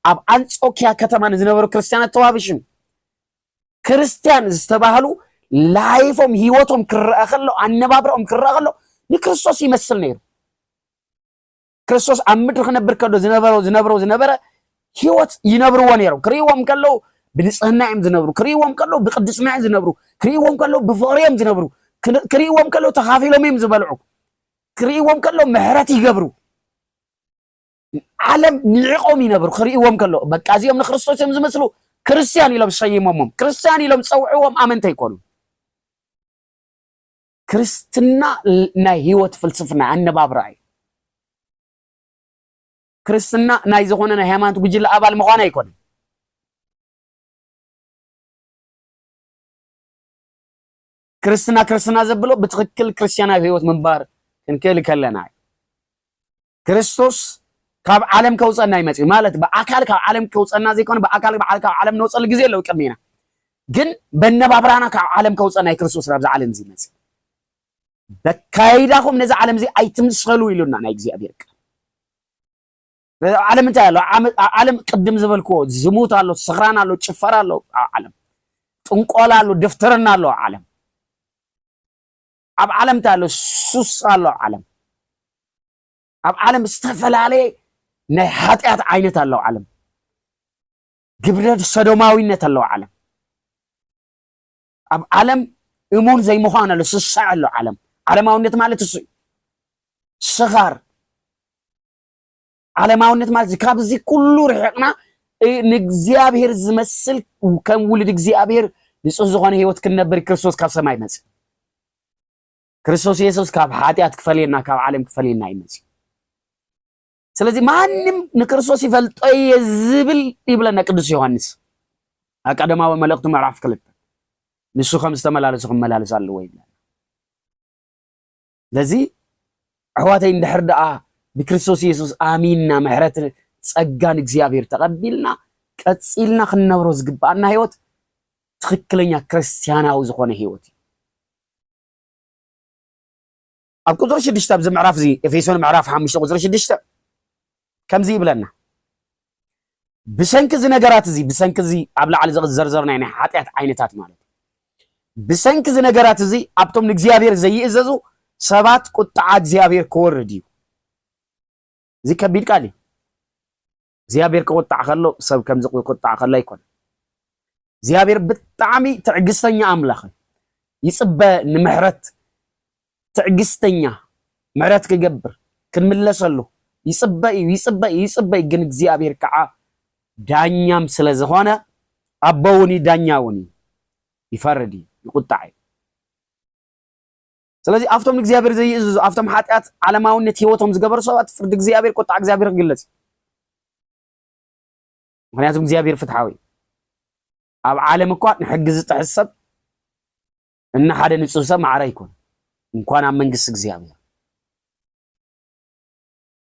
ኣብ አንጾኪያ ከተማን ዝነበሩ ክርስቲያናት ተዋብሽም ክርስቲያን ዝተባህሉ ላይፎም ህይወቶም ክረአ ከሎ ኣነባብሮኦም ክረአ ከሎ ንክርስቶስ ይመስል ነይሩ ክርስቶስ ኣብ ምድሪ ክነብር ከሎ ዝነበረ ህይወት ይነብርዎ ነይሮም ክሪእዎም ከሎ ብንጽህና እዮም ዝነብሩ ክሪእዎም ከሎ ብቅድስና እዮም ዝነብሩ ክሪእዎም ከሎ ብፍቅሪ እዮም ዝነብሩ ክሪእዎም ከሎ ተኻፊሎም እዮም ዝበልዑ ክሪእዎም ከሎ ምሕረት ይገብሩ ዓለም ንዕቆም ይነብሩ ክሪእዎም ከሎ በቃ እዚኦም ንክርስቶስ እዮም ዝመስሉ ክርስቲያን ኢሎም ሰይሞሞም ክርስቲያን ኢሎም ፀውዕዎም ኣመንተ ይኮኑ ክርስትና ናይ ህይወት ፍልስፍና ኣነባብራ እዩ ክርስትና ናይ ዝኾነ ናይ ሃይማኖት ጉጅለ ኣባል ምዃን ኣይኮነን ክርስትና ዘብሎ ብትክክል ክርስቲያናዊ ህይወት ምንባር ክንክእል ከለና ክርስቶስ ካብ ዓለም ከውፀና ይመጽእ ማለት በአካል ካብ ዓለም ከውፀና ዘይኮነ በአካል ካብ ዓለም ነውፀል ግዜ ለው ቅድሚና ግን በነባብራና ካብ ዓለም ከውፀና ክርስቶስ ናብ ዓለም ዝመጽእ በካይዳኩም ነዛ ዓለም እዚ ኣይትምስሉ ኢሉና ናይ እግዚአብሔር ቃል ዓለም እንታይ አለው ዓለም ቅድም ዝበልክዎ ዝሙት አለው ስኽራን አለው ጭፈራ አለው ዓለም ጥንቆላ አለው ደፍተርና አለው ዓለም ኣብ ዓለም ታለው ሱስ አለው ዓለም ዝተፈላለዩ ናይ ኃጢአት ዓይነት አለው ዓለም ግብረ ሰዶማዊነት አለው ዓለም እሙን ዘይምዃን አለው ስሳዕ አለው ዓለማዊነት ማለት እሱ ስኻር ዓለማዊነት ማለት ካብዚ ኩሉ ርሕቅና ንእግዚአብሔር ዝመስል ከም ውልድ እግዚአብሔር ንጹህ ዝኾነ ህይወት ክንነብር ክርስቶስ ካብ ሰማይ መጽእ ክርስቶስ ኢየሱስ ካብ ኃጢአት ክፈልየና ካብ ዓለም ክፈልየና ይመጽእ ስለዚህ ማንም ንክርስቶስ ይፈልጦይ ዝብል ይብለና ቅዱስ ዮሐንስ አቀደማዊ መልእክቱ ምዕራፍ 2 ንሱ ከም ዝተመላለሱ ክመላለሱ ኣለዎ ይብለና ለዚ ኣሕዋተይ እንድሕር ደኣ ብክርስቶስ ኢየሱስ ኣሚንና ምሕረት ጸጋን እግዚአብሔር ተቀቢልና ቀጺልና ክንነብሮ ዝግባአና ህይወት ትክክለኛ ክርስቲያናዊ ዝኾነ ህይወት ኣብ ቁጥር 6 ኣብዚ ምዕራፍ እዚ ኤፌሶን ምዕራፍ 5 ቁጥር 6 ከምዚ ይብለና ብሰንኪ ነገራት እዚ ብሰንኪ እዚ ኣብ ላዕሊ ዝዘርዘርና ናይ ኃጢአት ዓይነታት ማለት ብሰንኪ ነገራት እዚ ኣብቶም ንእግዚአብሔር ዘይእዘዙ ሰባት ቁጣዓ እግዚአብሔር ክወርድ እዩ እዚ ከቢድ ቃል እግዚአብሔር ክቁጣዕ ከሎ ሰብ ከምዚ ክቁጣዕ ከሎ ኣይኮነ እግዚአብሔር ብጣዕሚ ትዕግስተኛ ኣምላኽ ይጽበ ንምሕረት ትዕግስተኛ ምሕረት ክገብር ክንምለሰሉ ይጽበይ ግን እግዚአብሔር ከዓ ዳኛም ስለዝኾነ ኣቦውኒ ዳኛውኒ ይፈርድ ይቁጣዕ ስለዚህ ኣብቶም እግዚአብሔር ዘይእዝዙ ኣብቶም ኃጢአት ዓለማውነት ህይወቶም ዝገበሩ ሰባት ፍርድ እግዚአብሔር ቁጣዕ እግዚአብሔር ክግለጽ ምክንያቱም እግዚአብሔር ፍትሓዊ ኣብ ዓለም እኳ ንሕጊ ዝጥሕስ ሰብ እና ሓደ ንጹህ ሰብ ማዕረ ይኮን እንኳን ኣብ መንግስት እግዚአብሔር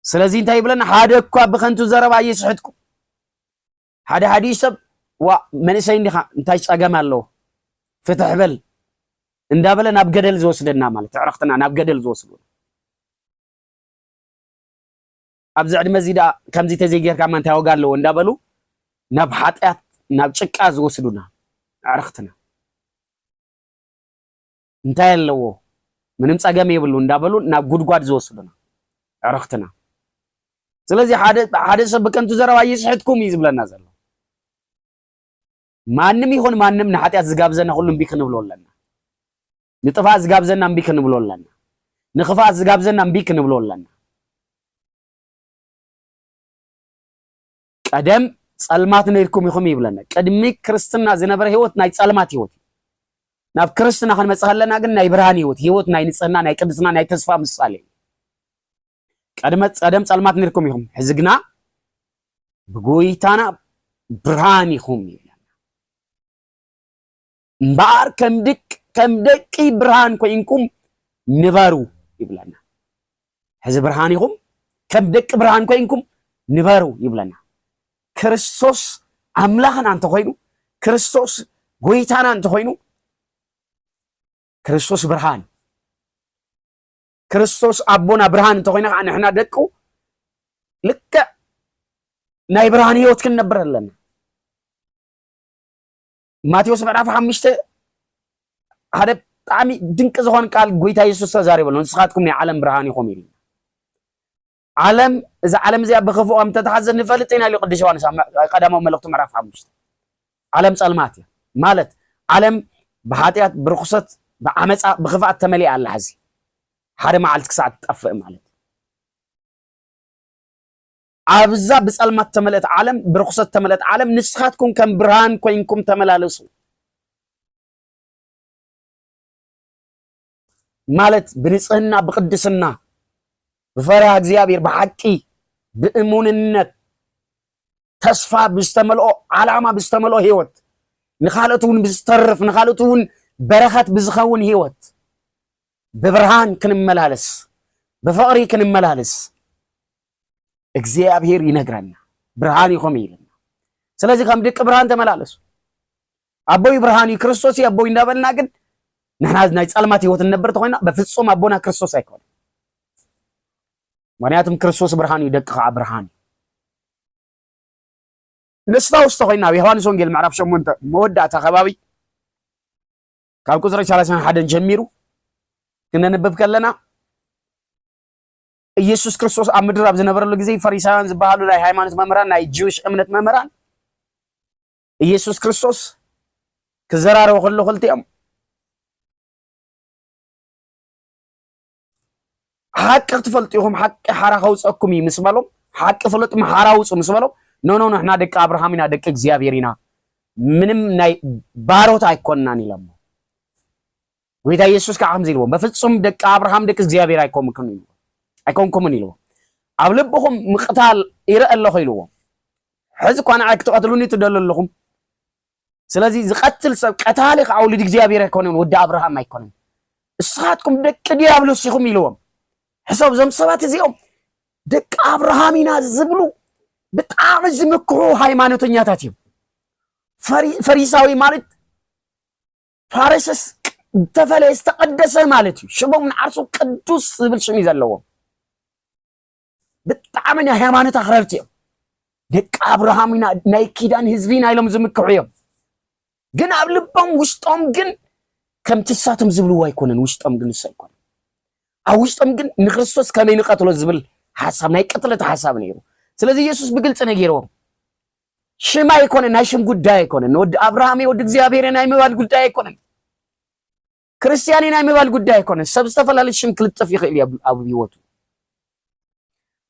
ስለዚህ እንታይ ይብለና ሓደ እኳ ብኸንቱ ዘረባ ይስሕትኩም ሓደ ሓዲሽ ሰብ ዋ መንእሰይ እንዲኻ እንታይ ጸገም ኣለዎ ፍትሕ በል እንዳበለ ናብ ገደል ዝወስደና ማለት ዕረኽትና ናብ ገደል ዝወስዱና ኣብዚ ዕድመ እዚ ዳ ከምዚ ተዘይጌርካ ማንታይ ወጋ ኣለዎ እንዳበሉ ናብ ኃጢአት ናብ ጭቃ ዝወስዱና ዕረኽትና እንታይ ኣለዎ ምንም ጸገም የብሉ እንዳበሉ ናብ ጉድጓድ ዝወስዱና ዕረኽትና ስለዚህ ሓደ ሰብ በከንቱ ዘረባ ይስሕትኩም ይዝብለና ዘሎ ማንም ይሁን ማንም ንኃጢአት ዝጋብዘና ሁሉም ቢክ ንብሎለና ንጥፋት ዝጋብዘና እምቢ ክንብሎለና ንኽፋት ዝጋብዘና እምቢ ክንብሎለና ቀደም ጸልማት ነይርኩም ይኹም ይብለና ቅድሚ ክርስትና ዝነበረ ህይወት ናይ ጸልማት ህይወት ናብ ክርስትና ክንመጽእ ከለና ግን ናይ ብርሃን ህይወት ናይ ንጽህና ናይ ቅድስና ናይ ተስፋ ምሳሌ ቀደም ጸልማት ነይርኩም ይኹም ሕዚ ግና ብጎይታና ብርሃን ይኹም ይብለና እምበኣር ከም ደቂ ብርሃን ኮይንኩም ንበሩ ይብለና ሕዚ ብርሃን ይኹም ከም ደቂ ብርሃን ኮይንኩም ንበሩ ይብለና ክርስቶስ ኣምላኽና እንተ ኮይኑ ክርስቶስ ጎይታና እንተ ኮይኑ ክርስቶስ ብርሃን ክርስቶስ ኣቦና ብርሃን እንተ ኮይና ንሕና ደቁ ልክዕ ናይ ብርሃን ህይወት ክንነብር ኣለና ማቴዎስ ምዕራፍ 5 ሓደ ብጣዕሚ ድንቂ ዝኾን ቃል ጎይታ ኢየሱስ ተዛሪበሉ ንስኻትኩም ናይ ዓለም ብርሃን ኢኹም ኢሉ ዓለም እዛ ዓለም እዚኣ ብክፉእ ከም ተተሓዘ ንፈልጥ ኢና ኢሉ ቅዱስ ዮሐንስ ቀዳማዊ መልእኽቱ ምዕራፍ 5 ዓለም ጸልማት እያ ማለት ዓለም ብኃጢአት ብርኩሰት ብዓመፃ ብኽፋት ተመሊኣ ኣላ ሕዚ ሓደ መዓልቲ ክሳዕ ትጠፍእ ማለት ኣብዛ ብጸልማት ተመልአት ዓለም ብርኩሰት ተመልአት ዓለም ንስኻትኩም ከም ብርሃን ኮይንኩም ተመላለሱ ማለት ብንጽህና ብቅድስና بفرح እግዚአብሔር بحቂ بእሙንነት ተስፋ ብዝተመልኦ ዓላማ ብዝተመልኦ ህይወት ንኻልኦቱን ብዝተርፍ ንኻልኦቱን በረኸት ብዝኸውን ህይወት በብርሃን ክንመላለስ በፍቅሪ ክንመላለስ እግዚአብሔር ይነግረና ብርሃን ይኹም ይልና ስለዚህ ከም ደቂ ብርሃን ተመላለሱ አቦይ ብርሃን ክርስቶስ አቦይ እንዳበልና ግን ንሕና ናይ ጸልማት ህይወት ነበር ተኾይና በፍጹም አቦና ክርስቶስ አይኮን ምክንያቱም ክርስቶስ ብርሃን ይደቅ ከዓ ብርሃን ንስታውስ ተኾይና ዮሐንስ ወንጌል ምዕራፍ 8 መወዳእታ ከባቢ ካብ ቁጥሪ 31 ጀሚሩ ክነንብብ ከለና ኢየሱስ ክርስቶስ ኣብ ምድር ኣብ ዝነበረሉ ግዜ ፈሪሳውያን ዝበሃሉ ናይ ሃይማኖት መምህራን ናይ ጂውሽ እምነት መምህራን ኢየሱስ ክርስቶስ ክዘራረቡ ከሎ ክልቲኦም حق تفلطيهم حق حرا خوصكم يمسبلهم حق فلط محارا وصو مسبلهم نو احنا دق ابراهامنا دق እግዚአብሔርና ምንም ናይ ባሮት አይኮንናን ይላሙ ወይታ ኢየሱስ ከአም ዝልዎ በፍጹም ደቅ አብርሃም ደቅ እግዚአብሔር አይኮንኩም ይልዎ ኣብ ልብኹም ምቅታል ይረአለኹ ይልዎ ሕዚ ኮነ አክተቀትሉኒ ትደለለኹም ስለዚህ ዝቀትል ሰብ ቀታሊ ከአውልድ እግዚአብሔር አይኮንን ወደ አብርሃም አይኮንን እስኻትኩም ደቅ ዲያብሎስ ይኹም ይልዎ حساب زم سبات زيهم دك أبراهامنا زبلو بتعامل زمكرو هايمانوتنيا تاتيم فريساوي مالت فارسس تفعل استقدس مالتي شباب من عرسو قدوس بالشميز اللوم بتعامل هايمانوت أخرتيم دك أبراهامنا نايكيدان هزبين هايلم زمكرويهم جن قبلبهم وشتهم جن كم تساتم زبلو وايكونن وشتهم جن سايكون አውሽተም ግን ንክርስቶስ ከመይ ንቀትሎ ዝብል ሐሳብ ናይ ቀትለት ሐሳብ ነይሩ ስለዚህ ኢየሱስ በግልጽ ነገረው ሽማ ይኮነ ናይ ሽም ጉዳይ ይኮነ ወድ አብርሃም ወድ እግዚአብሔር ናይ መባል ጉዳይ ይኮነ ክርስቲያን ናይ መባል ጉዳይ ይኮነ ሰብ ዝተፈላልሽ ሽም ክልጥፍ ይኽእል ኣብ ህይወቱ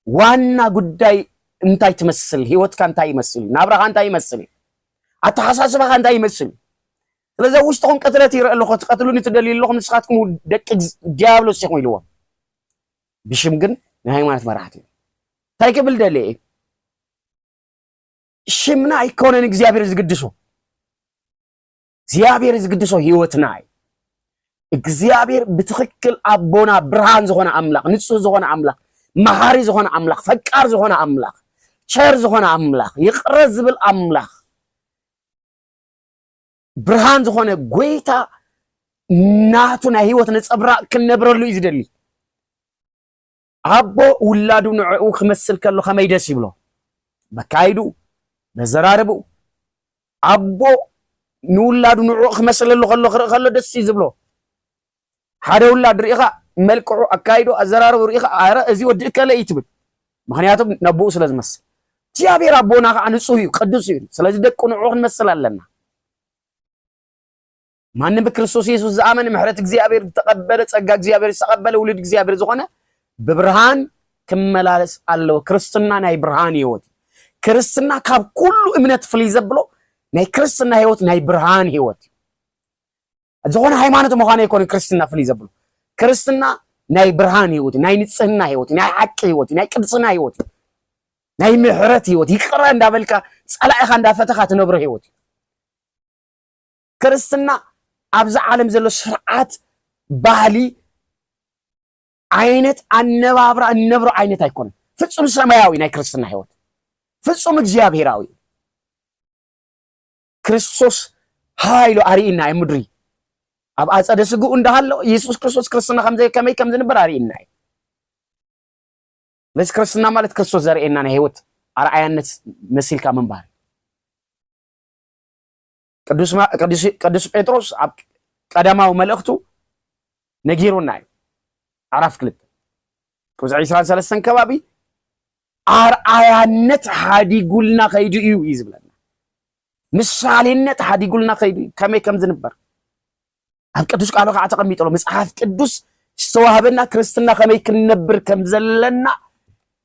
ዋና ጉዳይ እንታይ ትመስል ህይወት ካንታይ ይመስል ናብራ ካንታይ ይመስል አተሐሳስባ ካንታይ ይመስል ስለዚህ ውስጥኩም ቀትለት ይረአለኹ ተቀትሉኒ ትደልይለኹም ንስኻትኩም ደቅ ዲያብሎስ ይኹም ይልዎ ብሽም ግን ንሃይማኖት መራሕቲ ታይከብል ደልይ ሽምና አይኮነን እግዚአብሔር ዝግድሶ ህይወትና እግዚአብሔር በትክክል አቦና ብርሃን ዝኾነ አምላክ ንጹህ ዝኾነ አምላክ መሐሪ ዝኾነ አምላክ ፈቃር ዝኾነ አምላክ ቸር ዝኾነ አምላክ ይቅር ዝብል አምላክ ብርሃን ዝኾነ ጎይታ ናቱና ህይወት ነጸብራ ክንነብረሉ ይዝደሊ አቦ ውላዱ ንዕኡ ክመስል ከሎ ከመይ ደስ ይብሎ በካይዱ በዘራረቡ አቦ ንውላዱ ንዕኡ ክመስለሉ ከሎ ደስ ይዝብሎ ሓደ ውላድ ርኢኻ መልክዑ አካይዱ አዘራረቡ ርኢኻ አረ እዚ ወዲ ከለ ይትብል ምክንያቱም ነብኡ ስለዝመስል እግዚአብሔር አቦና ከዓ ንጹህ እዩ ቅዱስ እዩ ስለዚህ ደቁ ንዕኡ ክንመስል ኣለና ማንም በክርስቶስ ኢየሱስ ዘአመነ ምሕረት እግዚአብሔር ተቀበለ ጸጋ እግዚአብሔር ተቀበለ ውልድ እግዚአብሔር ዝኾነ በብርሃን ከመላለስ አለው ክርስትና ናይ ብርሃን ህይወት ክርስትና ካብ ኩሉ እምነት ፍልይ ዘብሎ ናይ ክርስትና ህይወት ናይ ብርሃን ህይወት ዝኾነ ሃይማኖት መዃነ ይኮን ክርስትና ፍልይ ዘብሎ ክርስትና ናይ ብርሃን ህይወት ናይ ንጽህና ህይወት ናይ ሐቅ ህይወት ናይ ቅድስና ህይወት ናይ ምሕረት ህይወት ይቅራ እንዳበልካ ጸላኢኻ እንዳፈተኻ ትነብር ህይወት ክርስትና ኣብዛ ዓለም ዘሎ ስርዓት ባህሊ አይነት አነባብራ እነብሮ አይነት አይኮን ፍጹም ሰማያዊ ናይ ክርስትና ህይወት ፍጹም እግዚአብሔራዊ ክርስቶስ ሃይሎ አሪና ይምድሪ ኣብ አጸደ ስጉ እንዳሃለው ኢየሱስ ክርስቶስ ክርስትና ከመይ ዝነበር አሪና ለስ ክርስትና ማለት ክርስቶስ ዘርኤና ናይ ህይወት أرعيانة مسيلك من بار قدوس بيتروس قدما وملأختو نجيرون ناي عرف كلب كوز عيسى سلسن كبابي أرعيانة حادي قلنا خيدو إيو يزبلنا مسالينة حادي قلنا خيدو كم زنبر أب قدوس قالوا عتقم يطلو مسحف قدوس استوهبنا كريستنا كمي كنبر كم زلنا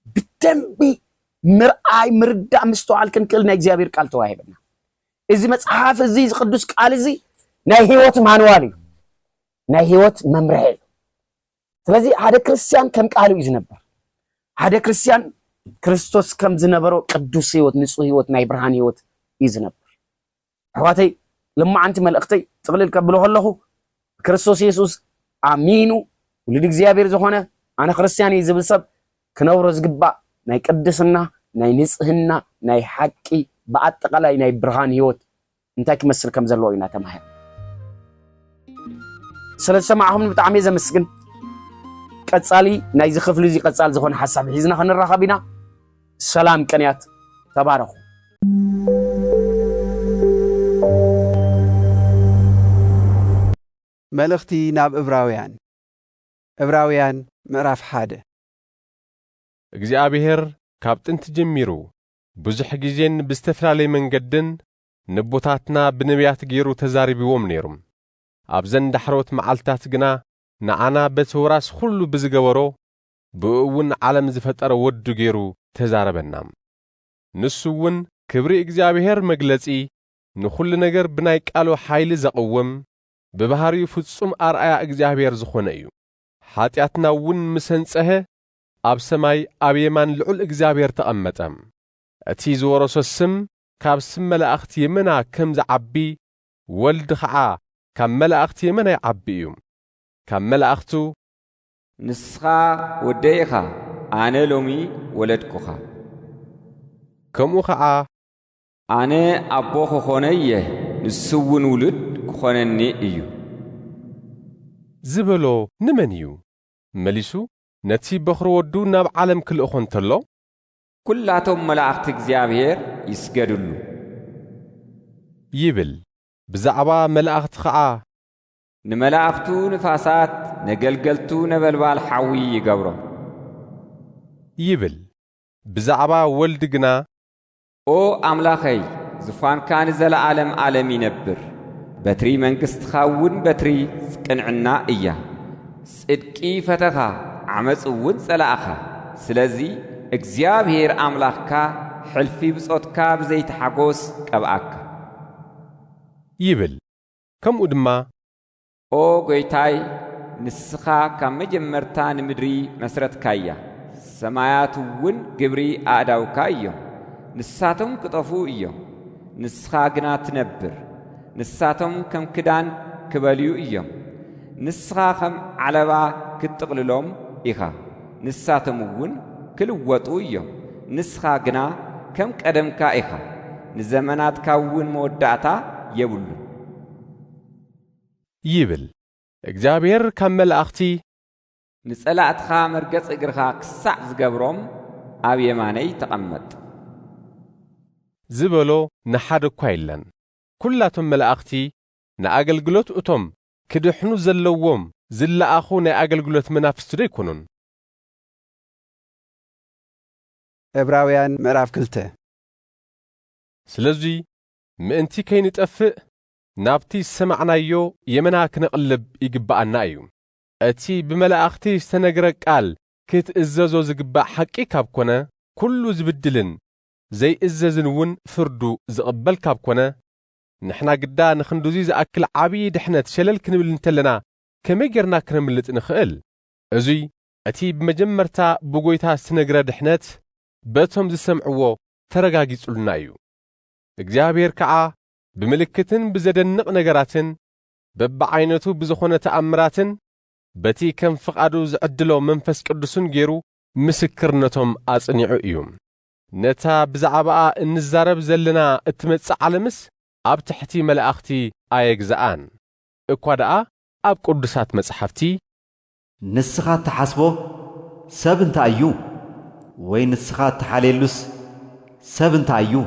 بتنبي مرآي مردا مستوعل كنكلنا እግዚአብሔር ቃል ተዋሂበና እዚ መጽሐፍ እዚ ቅዱስ ቃል እዚ ናይ ህይወት ማንዋሊ ናይ ህይወት መምርሄ ስለዚህ ሓደ ክርስቲያን ከም ቃሉ ይዝነበር ሓደ ክርስቲያን ክርስቶስ ከም ዝነበሮ ቅዱስ ህይወት ንጹህ ህይወት ናይ ብርሃን ህይወት ይዝነበር አዋተይ ለማዓንቲ መልእክተይ ጥቅልል ከብሎ ከለኹ ክርስቶስ ኢየሱስ አሚኑ ወልድ እግዚአብሔር ዝኾነ አነ ክርስቲያን ይዝብል ሰብ ክነብሮ ዝግባእ ናይ ቅድስና ናይ ንጽህና ናይ ሐቂ በአጠቃላይ ናይ ብርሃን ህይወት እንታይ ክመስል ከም ዘለዎ ኢና ተማሃር ስለሰማዕሁም ብጣዕሚ ዘመስግን ቀጻሊ ናይ ዝኽፍል እዚ ቀጻል ዝኾነ ሐሳብ ሒዝና ክንራኸብ ኢና ሰላም ቀንያት ተባረኹ መልእኽቲ ናብ ዕብራውያን ምዕራፍ 1 እግዚአብሔር ካብ ጥንት ጀሚሩ ብዙሕ ጊዜን ብዝተፈላለየ መንገድን ንቦታትና ብነቢያት ገይሩ ተዛሪብዎም ነይሮም ኣብ ዘንዳሕሮት መዓልታት ግና ንዓና በተወራስ ሁሉ ብዝገበሮ ብእውን ዓለም ዝፈጠረ ወዱ ገይሩ ተዛረበና ንሱ እውን ክብሪ እግዚአብሔር መግለጺ ንኹሉ ነገር ብናይ ቃሉ ኃይሊ ዘቕውም በባህሪው ፍጹም አርአያ እግዚአብሔር ዝኾነ እዩ ኃጢአትና እውን ምሰንጸኸ ኣብ ሰማይ ኣብ የማን ልዑል እግዚአብሔር ተቐመጠ እቲ ዝወረሶ ስም ካብ ስም መላእኽቲ የመና ከም ዝዓቢ ወልድ ኸዓ ካብ መላእኽቲ የመና ይዓቢ እዩ ካብ መላእኽቱ ንስኻ ወደይኻ ኣነ ሎሚ ወለድኩኻ ከምኡ ኸዓ ኣነ ኣቦ ክኾነ እየ ንሱ እውን ውሉድ ክኾነኒ እዩ ዝበሎ ንመን እዩ መሊሱ ነቲ በኽሪ ወዱ ናብ ዓለም ክልእኾ እንተሎ ኩላቶም መላእኽቲ እግዚአብሔር ይስገድሉ ይብል ብዛዕባ መላእኽቲ ኸዓ ንመላእኽቱ ንፋሳት ነገልገልቱ ነበልባል ሓዊ ይገብሮም ይብል ብዛዕባ ወልድ ግና ኦ ኣምላኸይ ዝፋንካ ንዘለዓለም ዓለም ይነብር በትሪ መንግሥትኻ እውን በትሪ ቅንዕና እያ ጽድቂ ፈተኻ ዓመፅ እውን ጸላእኻ ስለዚ እግዚአብሔር ኣምላኽካ ሕልፊ ብጾትካ ብዘይተሓጎስ ቀብኣካ ይብል ከምኡ ድማ ኦ ጐይታይ ንስኻ ካብ መጀመርታ ንምድሪ መስረትካያ ሰማያት እውን ግብሪ ኣእዳውካ እዮም ንሳቶም ክጠፉ እዮም ንስኻ ግና ትነብር ንሳቶም ከም ክዳን ክበልዩ እዮም ንስኻ ከም ዓለባ ክትጥቕልሎም ኢኻ ንሳቶም እውን ክልወጡ እዮም ንስኻ ግና ከም ቀደምካ ኢኻ ንዘመናትካ እውን መወዳእታ የብሉ ይብል እግዚአብሔር ካብ መላእኽቲ ንጸላእትኻ መርገጽ እግርኻ ክሳዕ ዝገብሮም ኣብ የማነይ ተቐመጥ ዝበሎ ንሓደ እኳ የለን ኩላቶም መላእኽቲ ንኣገልግሎት እቶም ክድሕኑ ዘለዎም ዝለኣኹ ናይ ኣገልግሎት መናፍስቲ ዶ ይኮኑን ዕብራውያን ምዕራፍ 2 ስለዚ ምእንቲ ከይንጠፍእ ናብቲ ሰማዕናዮ የመና ክነቕልብ ይግባአና እዩ እቲ ብመላእኽቲ ዝተነገረ ቃል ክትእዘዞ ዝግባእ ሓቂ ካብ ኮነ ኩሉ ዝብድልን ዘይእዘዝን እውን ፍርዱ ዝቕበል ካብ ኮነ ንሕና ግዳ ንኽንዱዚ ዝኣክል ዓብዪ ድሕነት ሸለል ክንብል እንተለና ከመይ ጌርና ክነምልጥ ንኽእል እዙይ እቲ ብመጀመርታ ብጎይታ ዝተነገረ ድሕነት በቶም ዝሰምዕዎ ተረጋጊጹልና እዩ እግዚአብሔር ከዓ ብምልክትን ብዘደንቕ ነገራትን በብዓይነቱ ብዝኾነ ተኣምራትን በቲ ከም ፍቓዱ ዝዕድሎ መንፈስ ቅዱስን ገይሩ ምስክርነቶም ኣጽኒዑ እዩ ነታ ብዛዕባኣ እንዛረብ ዘለና እትመጽእ ዓለምስ ኣብ ትሕቲ መላእኽቲ ኣየግዝኣን እኳ ደኣ ኣብ ቅዱሳት መጽሓፍቲ ንስኻ ተሓስቦ ሰብ እንታይ እዩ ወይ ንስኻ ተሓሌሉስ سبنتايو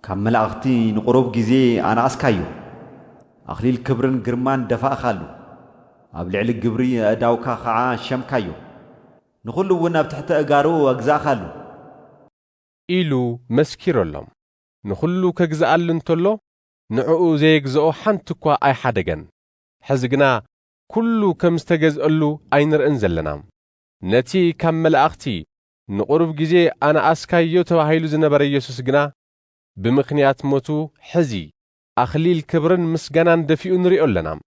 كمل أختي نقرب جزي أنا أسكايو أخليل كبرن جرمان دفاع خالو أبلع الجبري أداوكا خعا شمكايو نخلو ونا بتحت أجارو أجزاء خالو إلو مسكير اللهم نخلو كجزاء لنتلو نعو زي جزاء حنتكوا أي حدجن حزقنا كلو كمستجز قلو أينر انزلنا نتي كمل أختي نقرب جزي أنا أسكايو توهيلو زنبر يسوس جنا بمخنيات موتو حزي أخليل كبرن مسجنان دفيو نريقو لنا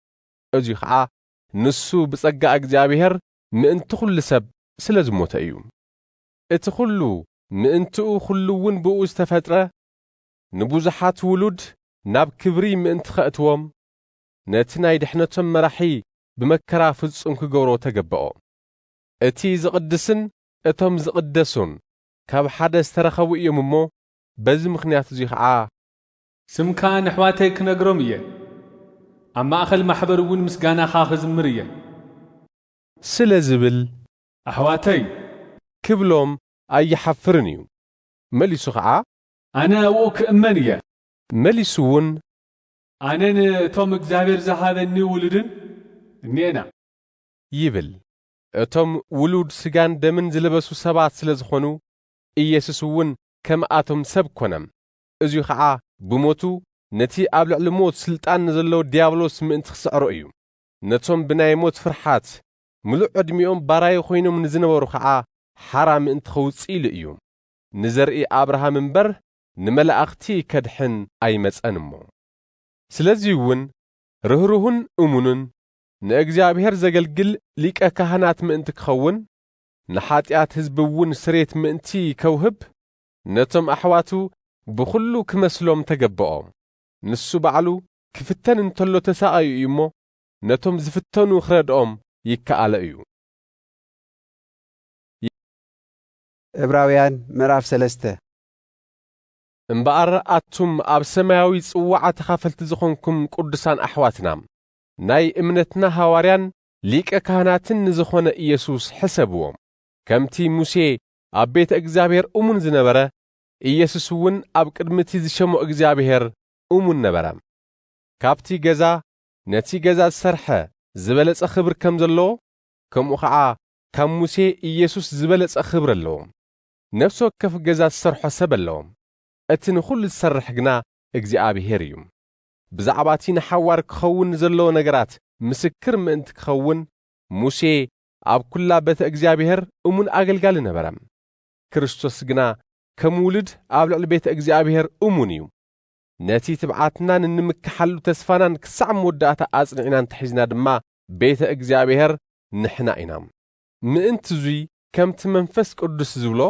أجي خعا نسو بسقا أجزابيهر مئن تخل سب سلز موتأيوم اتخلو مئن تقو خلوون بقو استفترة نبوزحات ولود ناب كبري مئن تخأتوام نتنا يدحنتم مرحي بمكرا فزقن كغورو تقبقو اتي زقدسن اتم زقدسون كاب حدا استرخوو يممو بز مخنيات زي خعا سمكا نحواتي كنقرومية أما أخل محبرون مسقانا خاخز مرية سلزبل أحواتي كبلوم أي حفرنيو مليسو خعا أنا أوك أمانية مليسون أنا توم إكزابير زهاذني ولدن نينا يبل اتم ولود سجان دمن زلبسو سبات سلزخونو إيسسون كم آتم سب كونم ازيو خعا بموتو نتي أبلع لموت سلطان نزلو ديابلوس من تخسعرو إيو نتوم بناي موت فرحات ملو عدميهم باراي خوينو من زنورو خعا حرام انت خوصيل إيو نزرئي أبراهام منبر نملا أختي كدحن أي مسأنمو سلازيون رهروهن أمونن نأجزابيهر زغلغل ليك كهنات من انت كخون نحاتيات هزبون سريت من انتي كوهب نتم أحواتو بخلو كمسلوم تقبقهم نسو بعلو كفتن انتلو تساقايو يمو نتم زفتنو خردهم يكالا ايو ዕብራውያን ምዕራፍ 3 እምበኣር ኣቱም ኣብ ሰማያዊ ጽዋዓ ተኻፈልቲ ዝኾንኩም ቅዱሳን ኣሕዋትና ናይ እምነትና ሐዋርያን ሊቀ ካህናትን ንዝኾነ ኢየሱስ ሕሰብዎም ከምቲ ሙሴ ኣብ ቤተ እግዚአብሔር እሙን ዝነበረ ኢየሱስ እውን ኣብ ቅድሚቲ ዝሸሞ እግዚአብሔር እሙን ነበረ ካብቲ ገዛ ነቲ ገዛ ዝሰርሐ ዝበለጸ ክብር ከም ዘለዎ ከምኡ ከዓ ካብ ሙሴ ኢየሱስ ዝበለጸ ክብር ኣለዎ ነፍሲ ወከፍ ገዛ ዝሰርሖ ሰብ ኣለዎ እቲ ንኹሉ ዝሰርሕ ግና እግዚአብሔር እዩ ብዛዕባ እቲ ንሓዋር ክኸውን ዘለዎ ነገራት ምስክር ምእንቲ ክኸውን ሙሴ ኣብ ኩላ ቤተ እግዚአብሔር እሙን ኣገልጋሊ ነበረ ክርስቶስ ግና ከም ውልድ ኣብ ልዕሊ ቤተ እግዚአብሔር እሙን እዩ ነቲ ትብዓትናን ንምክሓሉ ተስፋናን ክሳዕ መወዳእታ ኣጽኒዕናን ተሒዝና ድማ ቤተ እግዚአብሔር ንሕና ኢና ምእንቲ ዙይ ከምቲ መንፈስ ቅዱስ ዝብሎ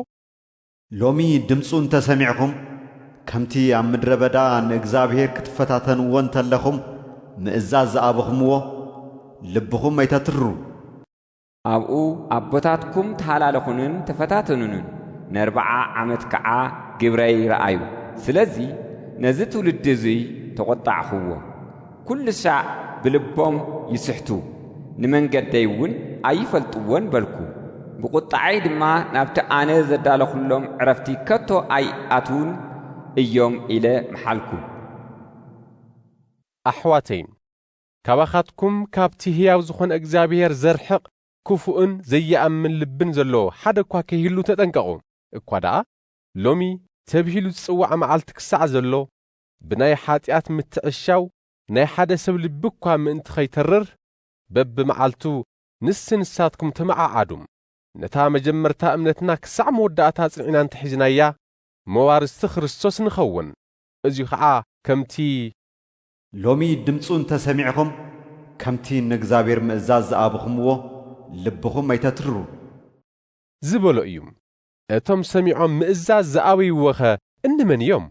ሎሚ ድምፁን ተሰሚዕኩም ከምቲ ኣብ ምድረ በዳ ንእግዚአብሔር ክትፈታተንዎ እንተለኹም ምእዛዝ ዝኣበኽምዎ ልብኹም ኣይተትሩ ኣብኡ ኣቦታትኩም ተሃላለኹንን ተፈታተኑንን ን40 ዓመት ከዓ ግብረይ ረኣዩ ስለዚ ነዚ ትውልዲ እዙይ ተቆጣዕኽዎ ኩሉ ሻዕ ብልቦም ይስሕቱ ንመንገደይ እውን ኣይፈልጥዎን በልኩ ብቁጣዓይ ድማ ናብቲ ኣነ ዘዳለኹሎም ዕረፍቲ ከቶ ኣይኣትውን እዮም ኢለ መሓልኩ ኣሕዋተይ ካባኻትኩም ካብቲ ሕያው ዝኾነ እግዚአብሔር ዘርሕቕ ክፉእን ዘየኣምን ልብን ዘለዎ ሓደ እኳ ከይህሉ ተጠንቀቑ እኳ ደኣ ሎሚ ተብሂሉ ዝጽዋዕ መዓልቲ ክሳዕ ዘሎ ብናይ ሓጢኣት ምትዕሻው ናይ ሓደ ሰብ ልቢ እኳ ምእንቲ ኸይተርር በብመዓልቱ ንስንሳትኩም ተመዓዓዱም ነታ መጀመርታ እምነትና ክሳዕ መወዳእታ ጽኒዕና እንተሒዝናያ መዋርስቲ ክርስቶስ ንኸውን እዙይ ከዓ ከምቲ ሎሚ ድምፁን ተሰሚዕኹም ከምቲ ንእግዚአብሔር ምእዛዝ ዝኣበኽምዎ ልብኹም ኣይተትሩ ዝበሎ እዩ እቶም ሰሚዖም ምእዛዝ ዝኣበይዎኸ እንመን እዮም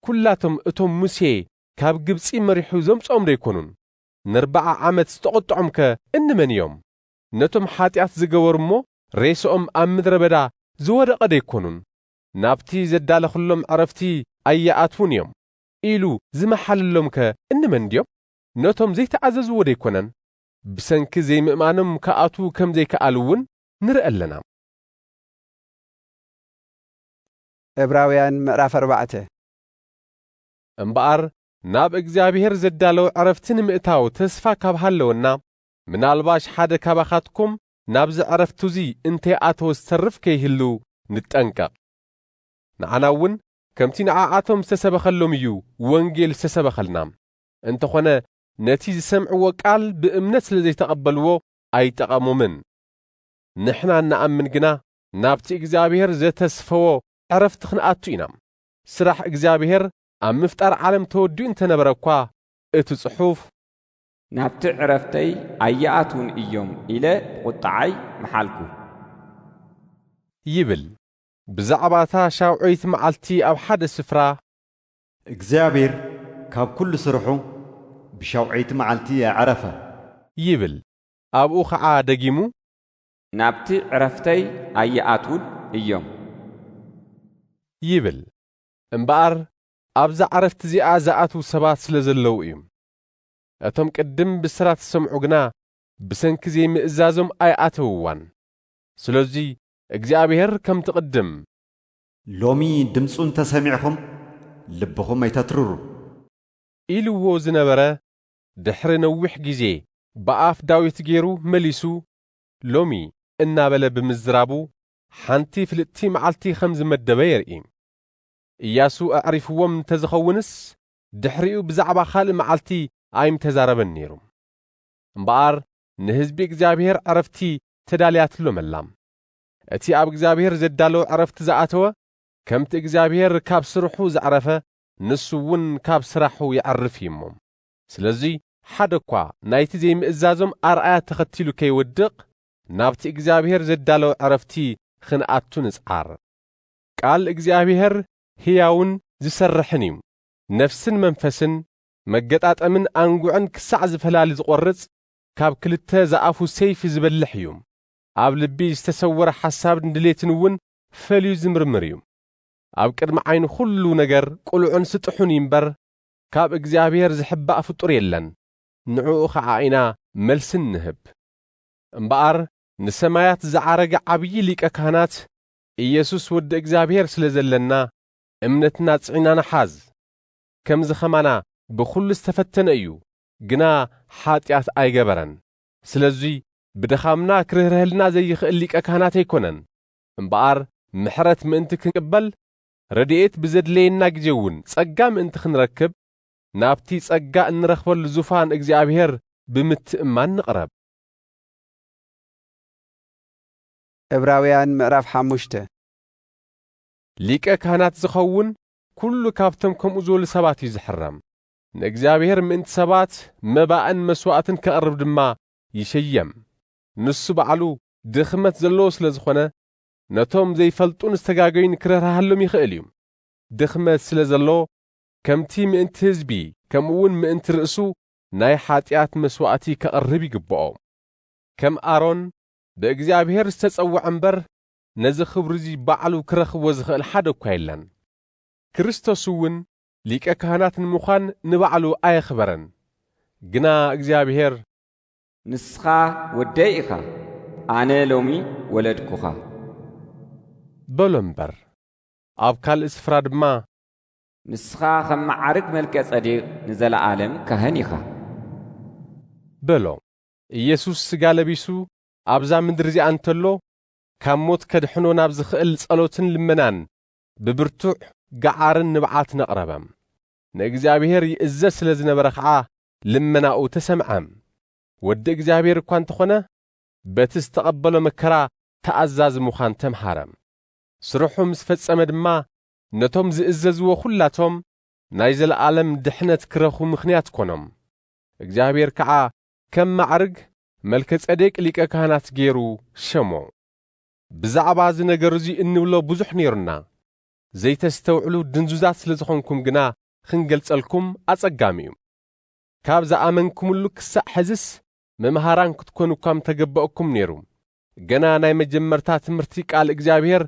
ኩላቶም እቶም ሙሴ ካብ ግብፂ መሪሑ ዘምጾም ደይኮኑን ን40 ዓመት ዝተቖጥዖም ከ እንመን እዮም ነቶም ሓጢኣት ዝገበሩ እሞ ሬሶኦም ኣብ ምድረ በዳ ዝወደቐ ደይኮኑን ናብቲ ዘዳለኽሎም ዕረፍቲ ኣይኣትውን እዮም ኢሉ ዝመሓልሎም ከ እንመን ድዮም ነቶም ዘይተዓዘዝዎ ደይኮነን ብሰንኪ ዘይምእማኖም ከኣቱ ከም ዘይከኣሉ እውን ንርኢ ኣለና ዕብራውያን ምዕራፍ 4 እምበኣር ናብ እግዚአብሔር ዘዳለው ዕረፍትን ምእታው ተስፋ ካብሃለውና ምናልባሽ ሓደ ካባኻትኩም ናብዚ ዕረፍቱዚ እንተይኣተወ ዝተርፍ ከይህሉ ንጠንቀቕ። ንዓናውን ከምቲ ንዓኣቶም ዝተሰበኸሎም እዩ ወንጌል ዝተሰበኸልና። እንተኾነ ነቲ ዝሰምዕዎ ቃል ብእምነት ስለ ዘይተቐበልዎ ኣይጠቐሙምን። ንሕና እናኣምን ግና ናብቲ እግዚአብሔር ዘተስፈዎ ዕረፍቲ ክንኣቱ ኢና። ስራሕ እግዚአብሔር ኣብ ምፍጣር ዓለም ተወዲኡ እንተነበረ እኳ እቲ ጽሑፍ ናብቲ ዕረፍተይ ኣይኣቱን እዮም ኢለ ቁጣዓይ መሓልኩ ይብል። ብዛዕባታ ሻውዒት መዓልቲ ኣብ ሓደ ስፍራ እግዚአብሔር ካብ ኩሉ ስርሑ ብሻውዒት መዓልቲ ዓረፈ ይብል። ኣብኡ ኸዓ ደጊሙ ናብቲ ዕረፍተይ ኣይኣቱን እዮም ይብል። እምበኣር ኣብዛ ዓረፍቲ እዚኣ ዝኣትዉ ሰባት ስለ ዘለዉ እዩ። እቶም ቅድም ብስራት ዝሰምዑ ግና ብሰንኪ ዘይምእዛዞም ኣይኣተውዋን። ስለዚ እግዚአብሔር ከም ትቕድም ሎሚ ድምፁን ተሰሚዕኹም ልብኹም ኣይተትርሩ ኢልዎ ዝነበረ ድሕሪ ነዊሕ ጊዜ ብኣፍ ዳዊት ገይሩ መሊሱ ሎሚ እናበለ ብምዝራቡ ሓንቲ ፍልጥቲ መዓልቲ ከም ዝመደበ የርኢ። ኢያሱ ኣዕሪፍዎም እንተዝኸውንስ ድሕሪኡ ብዛዕባ ካልእ መዓልቲ ኣይምተዛረበን ነይሩ። እምበኣር ንህዝቢ እግዚአብሔር ዕረፍቲ ተዳልያትሎም ኣላ። እቲ ኣብ እግዚአብሔር ዘዳለው ዕረፍቲ ዝኣተወ ከምቲ እግዚአብሔር ካብ ስርሑ ዝዕረፈ ንሱ እውን ካብ ስራሑ ይዕርፍ እሞ። ስለዚ ሓደ እኳ ናይቲ ዘይምእዛዞም ኣርኣያ ተኸቲሉ ከይወድቕ ናብቲ እግዚአብሔር ዘዳለው ዕረፍቲ ክንኣቱ ንጻር። ቃል እግዚአብሔር ሕያውን ዝሰርሕን እዩ። ነፍስን መንፈስን መገጣጠምን አንጉዕን ክሳዕ ዝፈላሊ ዝቖርጽ ካብ ክልተ ዝኣፉ ሰይፊ ዝበልሕ እዩ። ኣብ ልቢ ዝተሰወረ ሓሳብን ድሌትን እውን ፈልዩ ዝምርምር እዩ። ኣብ ቅድሚ ዓይኑ ኩሉ ነገር ቁልዑን ስጥሑን እምበር ካብ እግዚአብሔር ዝሕባእ ፍጡር የለን። ንዕኡ ኸዓ ኢና መልስን ንህብ። እምበኣር ንሰማያት ዝዓረገ ዓብዪ ሊቀ ካህናት ኢየሱስ ወዲ እግዚአብሔር ስለ ዘለና እምነትና ጽዒና ንሓዝ። ከምዚ ኸማና ብኹሉ ዝተፈተነ እዩ፣ ግና ኃጢአት ኣይገበረን። ስለዚ ብድኻምና ክርህርህልና ዘይኽእል ሊቀ ካህናት ኣይኮነን። እምበኣር ምሕረት ምእንቲ ክንቅበል ረድኤት ብዘድለየና ጊዜ እውን ጸጋ ምእንቲ ክንረክብ ናብቲ ጸጋ እንረኽበሉ ዙፋን እግዚአብሔር ብምትእማን ንቕረብ። ዕብራውያን ምዕራፍ 5 ሊቀ ካህናት ዝኸውን ኩሉ ካብቶም ከምኡ ዝበሉ ሰባት እዩ ዝሕረም። ንእግዚአብሔር ምእንቲ ሰባት መባእን መስዋዕትን ከቕርብ ድማ ይሸየም። ንሱ በዕሉ ድኽመት ዘለዎ ስለ ዝኾነ ነቶም ዘይፈልጡን ዝተጋገዩን ክረህርሃሎም ይኽእል እዩ። ድኽመት ስለ ዘሎ ከምቲ ምእንቲ ህዝቢ ከምኡውን ምእንቲ ርእሱ ናይ ኃጢአት መስዋዕቲ ከቕርብ ይግብኦ። ከም ኣሮን ብእግዚአብሔር ዝተጸውዐ እምበር ነዚ ኽብሪ እዚ ባዕሉ ክረኽቦ ዝኽእል ሓደ እኳ የለን። ክርስቶስ እውን ሊቀ ካህናት ንምዃን ንባዕሉ ኣየኽበረን። ግና እግዚአብሔር ንስኻ ወደይ ኢኻ ኣነ ሎሚ ወለድኩኻ በሎ እምበር ኣብ ካልእ ስፍራ ድማ ንስኻ ከም መዓርግ መልከ ጸዲቕ ንዘለዓለም ካህን ኢኻ በሎ። ኢየሱስ ሥጋ ለቢሱ ኣብዛ ምድሪ እዚኣ እንተሎ ካብ ሞት ከድሕኖ ናብ ዝኽእል ጸሎትን ልመናን ብብርቱዕ ገዓርን ንብዓት ነቕረበም። ንእግዚአብሔር ይእዘዝ ስለ ዝነበረ ኸዓ ልመናኡ ተሰምዐም። ወዲ እግዚአብሔር እኳ እንተኾነ በቲ ዝተቐበሎ መከራ ተኣዛዚ ምዃን ተምሃረም። ስርሑ ምስ ፈጸመ ድማ ነቶም ዝእዘዝዎ ኹላቶም ናይ ዘለዓለም ድሕነት ክረኹ ምኽንያት ኮኖም። እግዚአብሔር ከዓ ከም ማዕርግ መልከ ጸዴቅ ሊቀ ካህናት ገይሩ ሸሞ። ብዛዕባ እዚ ነገር እዚ እንብሎ ብዙሕ ነይሩና፣ ዘይተስተውዕሉ ድንዙዛት ስለ ዝኾንኩም ግና ክንገልጸልኩም ኣጸጋሚ እዩ። ካብ ዝኣመንኩምሉ ክሳዕ ሕዝስ መምሃራን ክትኮኑ እኳም ተገበአኩም ነይሩ። ገና ናይ መጀመርታ ትምህርቲ ቃል እግዚአብሔር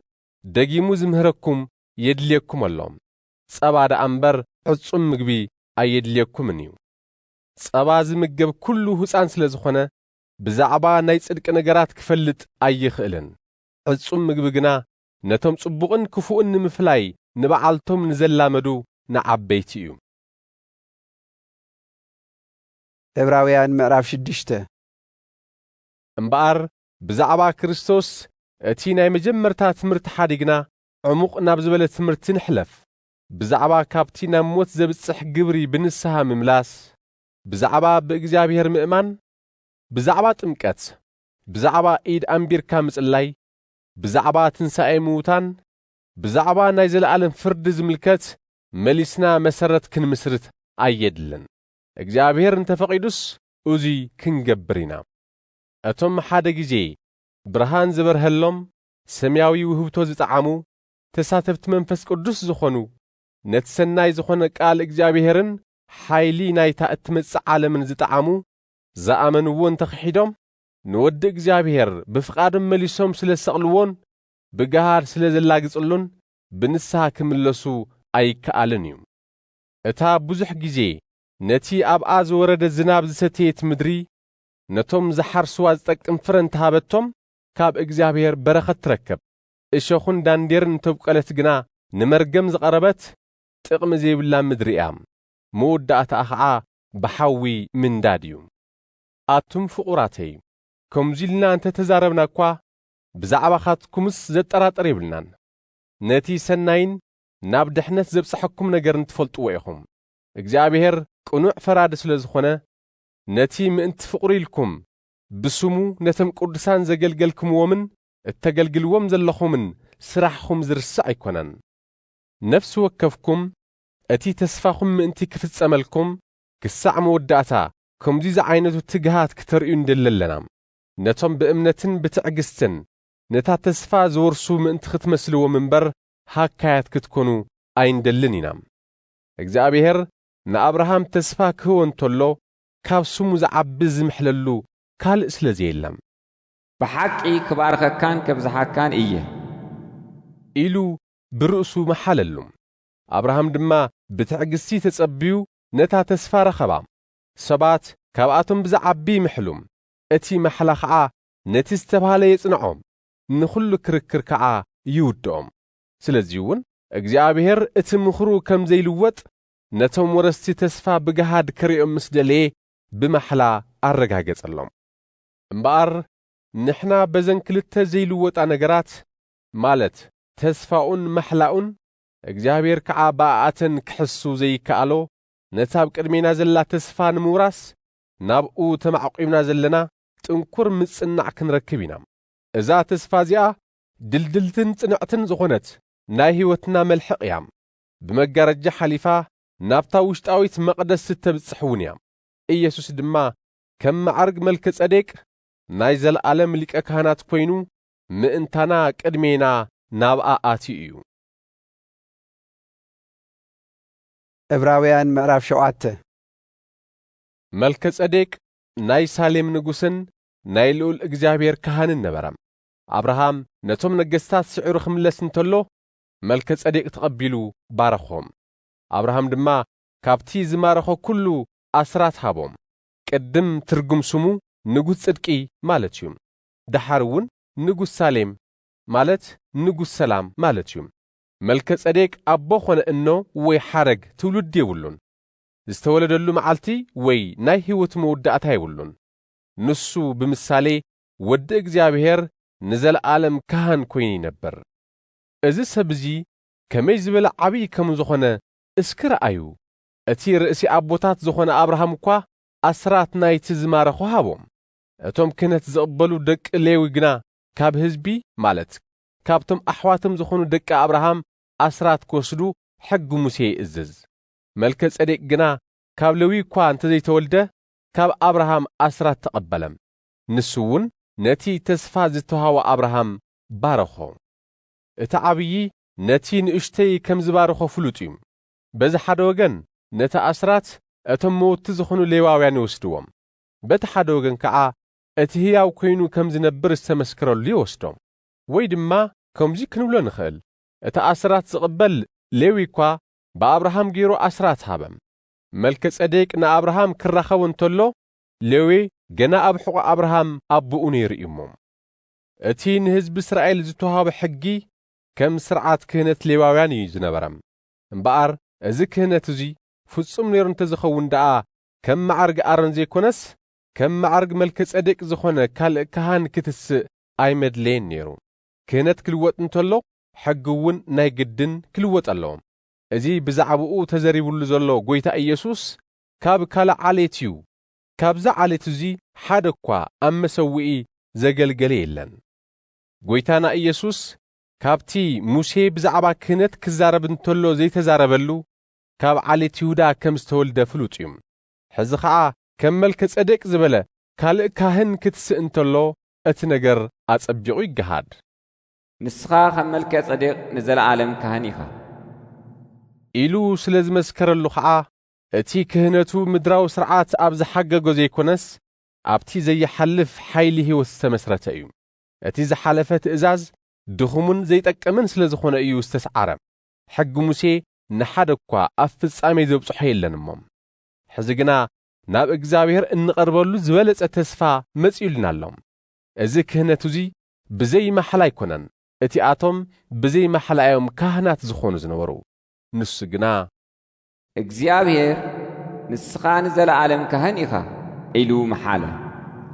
ደጊሙ ዝምህረኩም የድልየኩም ኣሎ። ጸባ ደኣ እምበር ዕጹም ምግቢ ኣየድልየኩምን እዩ። ጸባ ዝምገብ ኩሉ ሕፃን ስለ ዝኾነ ብዛዕባ ናይ ጽድቂ ነገራት ክፈልጥ ኣይኽእልን። ዕጹም ምግቢ ግና ነቶም ጽቡቕን ክፉእን ንምፍላይ ንበዓልቶም ንዘላመዱ ንዓበይቲ እዩ። ዕብራውያን ምዕራፍ 6 እምበኣር ብዛዕባ ክርስቶስ እቲ ናይ መጀመርታ ትምህርቲ ሓዲግና ዕሙቕ ናብ ዝበለ ትምህርቲ ንሕለፍ። ብዛዕባ ካብቲ ናብ ሞት ዘብጽሕ ግብሪ ብንስሓ ምምላስ፣ ብዛዕባ ብእግዚአብሔር ምእማን፣ ብዛዕባ ጥምቀት፣ ብዛዕባ ኢድ ኣንቢርካ ምጽላይ፣ ብዛዕባ ትንሣኤ ምዉታን፣ ብዛዕባ ናይ ዘለዓለም ፍርዲ ዝምልከት መሊስና መሰረት ክንምስርት ኣየድልን። እግዚአብሔር እንተፈቒዱስ እዙይ ክንገብር ኢና። እቶም ሓደ ጊዜ ብርሃን ዝበርሀሎም ሰማያዊ ውህብቶ ዝጠዓሙ ተሳተፍቲ መንፈስ ቅዱስ ዝኾኑ ነቲ ሰናይ ዝኾነ ቃል እግዚአብሔርን ሓይሊ ናይታ እትመጽእ ዓለምን ዝጠዓሙ ዝኣመንዎ እንተኽሒዶም ንወዲ እግዚአብሔር ብፍቓዶም መሊሶም ስለ ሰቕልዎን ብገሃድ ስለ ዘላግጽሉን ብንስሓ ክምለሱ ኣይከኣልን እዩ። እታ ብዙሕ ጊዜ ነቲ ኣብኣ ዝወረደ ዝናብ ዝሰተየት ምድሪ ነቶም ዝሓርስዋ ዝጠቅም ፍረ እንተሃበቶም ካብ እግዚአብሔር በረኸት ትረከብ። እሾኹን ዳንዴርን እንተብቀለት ግና ንመርገም ዝቐረበት ጥቕሚ ዘይብላ ምድሪ እያ። መወዳእታኣ ኸዓ ብሓዊ ምንዳድ እዩ። ኣቱም ፍቑራተይ ከምዚ ኢልና እንተ ተዛረብና እኳ ብዛዕባ ኻትኩምስ ዘጠራጥር የብልናን። ነቲ ሰናይን ናብ ድሕነት ዘብጽሐኩም ነገር እንትፈልጥዎ ኢኹም። እግዚአብሔር ቅኑዕ ፈራዲ ስለ ዝኾነ ነቲ ምእንቲ ፍቕሪ ኢልኩም ብስሙ ነቶም ቅዱሳን ዘገልገልክምዎምን እተገልግልዎም ዘለኹምን ስራሕኹም ዝርስዕ ኣይኮነን። ነፍሲ ወከፍኩም እቲ ተስፋኹም ምእንቲ ክፍጸመልኩም ክሳዕ መወዳእታ ከምዚ ዝዓይነቱ ትግሃት ክተርእዩ እንደለና ነቶም ብእምነትን ብትዕግስትን ነታ ተስፋ ዝወርሱ ምእንቲ ክትመስልዎም እምበር ሃካያት ክትኮኑ ኣይንደልን ኢና። እግዚአብሔር ንኣብርሃም ተስፋ ክህቦ እንተሎ ካብ ስሙ ዝዓቢ ዝምሕለሉ ካልእ ስለ ዘየለም ብሓቂ ክባርኸካን ከብዝሓካን እየ ኢሉ ብርእሱ መሓለሉ። ኣብርሃም ድማ ብትዕግስቲ ተጸቢዩ ነታ ተስፋ ረኸባ። ሰባት ካብኣቶም ብዝዓቢ ይምሕሉ። እቲ መሓላ ኸዓ ነቲ ዝተብሃለ የጽንዖም፣ ንኹሉ ክርክር ኸዓ ይውድኦም። ስለዚህ እውን እግዚአብሔር እቲ ምኽሩ ከም ዘይልወጥ ነቶም ወረስቲ ተስፋ ብገሃድ ክሪኦም ምስ ደለየ ብመሓላ ኣረጋገጸሎም። እምበኣር ንሕና በዘን ክልተ ዘይልወጣ ነገራት ማለት ተስፋኡን መሕላኡን እግዚአብሔር ከዓ ብኣኣተን ክሕሱ ዘይከኣሎ ነታ ኣብ ቅድሜና ዘላ ተስፋ ንምውራስ ናብኡ ተማዕቂብና ዘለና ጥንኩር ምጽናዕ ክንረክብ ኢና። እዛ ተስፋ እዚኣ ድልድልትን ጽንዕትን ዝኾነት ናይ ሕይወትና መልሕቕ እያ። ብመጋረጃ ሓሊፋ ናብታ ውሽጣዊት መቕደስ እተብጽሕ እውን እያ። ኢየሱስ ድማ ከም መዓርግ መልከ ጸዴቅ ናይ ዘለዓለም ሊቀ ካህናት ኮይኑ ምእንታና ቅድሜና ናብኣ ኣትዩ እዩ። ዕብራውያን ምዕራፍ 7 መልከ ጸዴቅ ናይ ሳሌም ንጉስን ናይ ልዑል እግዚአብሔር ካህንን ነበረ። ኣብርሃም ነቶም ነገሥታት ስዒሩ ክምለስ እንተሎ መልከ ጸዴቅ ተቐቢሉ ባረኾም። ኣብርሃም ድማ ካብቲ ዝማረኾ ኩሉ ኣስራት ሃቦም። ቅድም ትርጉም ስሙ ንጉሥ ጽድቂ ማለት እዩ። ድሓር እውን ንጉሥ ሳሌም ማለት ንጉሥ ሰላም ማለት እዩ። መልከ ጸዴቅ ኣቦ ኾነ እኖ ወይ ሓረግ ትውልድ የብሉን። ዝተወለደሉ መዓልቲ ወይ ናይ ሕይወቱ መወዳእታ የብሉን። ንሱ ብምሳሌ ወዲ እግዚአብሔር ንዘለዓለም ካህን ኮይኑ ይነበር። እዚ ሰብ እዚ ከመይ ዝበለ ዓብዪ ከም ዝኾነ እስኪ ረኣዩ። እቲ ርእሲ ኣቦታት ዝኾነ ኣብርሃም እኳ ኣስራት ናይቲ ዝማረኾ ሃቦም። እቶም ክህነት ዝቕበሉ ደቂ ሌዊ ግና ካብ ህዝቢ ማለት ካብቶም ኣሕዋቶም ዝኾኑ ደቂ ኣብርሃም ኣስራት ክወስዱ ሕጊ ሙሴ ይእዝዝ። መልከ ጸዴቅ ግና ካብ ሌዊ እኳ እንተዘይተወልደ ካብ ኣብርሃም ኣስራት ተቐበለ። ንሱ እውን ነቲ ተስፋ ዝተውሃቦ ኣብርሃም ባረኾ። እቲ ዓብዪ ነቲ ንእሽተይ ከም ዝባረኾ ፍሉጥ እዩ። በዚ ሓደ ወገን ነቲ ኣስራት እቶም መወቲ ዝኾኑ ሌዋውያን ይወስድዎም፣ በቲ ሓደ ወገን ከዓ እቲ ሕያው ኮይኑ ከም ዝነብር ዝተመስክረሉ ይወስዶም። ወይ ድማ ከምዚ ክንብሎ ንኽእል፣ እቲ ኣስራት ዝቕበል ሌዊ እኳ ብኣብርሃም ገይሩ ኣስራት ሃበ። መልከ ጸዴቅ ንኣብርሃም ክራኸቦ እንተሎ ሌዊ ገና ኣብ ሕቖ ኣብርሃም ኣቦኡ ነይሩ እሞ። እቲ ንህዝቢ እስራኤል ዝተውሃበ ሕጊ ከም ስርዓት ክህነት ሌዋውያን እዩ ዝነበረም እምበኣር እዚ ክህነት እዚ ፍጹም ነይሩ እንተዝኸውን ደኣ ከም ማዕርግ ኣሮን ዘይኮነስ ከም ማዕርግ መልከ ጸዴቅ ዝኾነ ካልእ ካህን ክትስእ ኣይመድለየን ነይሩ ክህነት ክልወጥ እንተሎ ሕጊ እውን ናይ ግድን ክልወጥ ኣለዎ እዚ ብዛዕባኡ ተዘሪቡሉ ዘሎ ጎይታ ኢየሱስ ካብ ካልእ ዓሌት እዩ ካብዛ ዓሌት እዚ ሓደ እኳ ኣብ መሰዊኢ ዘገልገለ የለን ጎይታና ኢየሱስ ካብቲ ሙሴ ብዛዕባ ክህነት ክዛረብ እንተሎ ዘይተዛረበሉ ካብ ዓሌት ይሁዳ ከም ዝተወልደ ፍሉጥ እዩ ሕዚ ኸዓ ከም መልከ ጸዴቅ ዝበለ ካልእ ካህን ክትስእ እንተሎ እቲ ነገር ኣጸቢቑ ይገሃድ ንስኻ ከም መልከ ጸዴቅ ንዘለዓለም ካህን ኢኻ ኢሉ ስለ ዝመስከረሉ ኸዓ እቲ ክህነቱ ምድራዊ ስርዓት ኣብ ዝሓገጎ ዘይኮነስ ኣብቲ ዘይሓልፍ ሓይሊ ህይወት ዝተመስረተ እዩ እቲ ዝሓለፈ ትእዛዝ ድኹምን ዘይጠቅምን ስለ ዝኾነ እዩ ዝተሰዓረ ሕጊ ሙሴ ንሓደ እኳ ኣብ ፍጻሜ ዘብጽሖ የለን እሞ ሕዚ ግና ናብ እግዚኣብሔር እንቐርበሉ ዝበለጸ ተስፋ መጺኡልና ኣሎ እዚ ክህነት እዚ ብዘይ ማሕላ ኣይኮነን እቲኣቶም ብዘይ ማሕላዮም ካህናት ዝኾኑ ዝነበሩ ንሱ ግና እግዚኣብሔር ንስኻ ንዘለዓለም ካህን ኢኻ ኢሉ መሓለ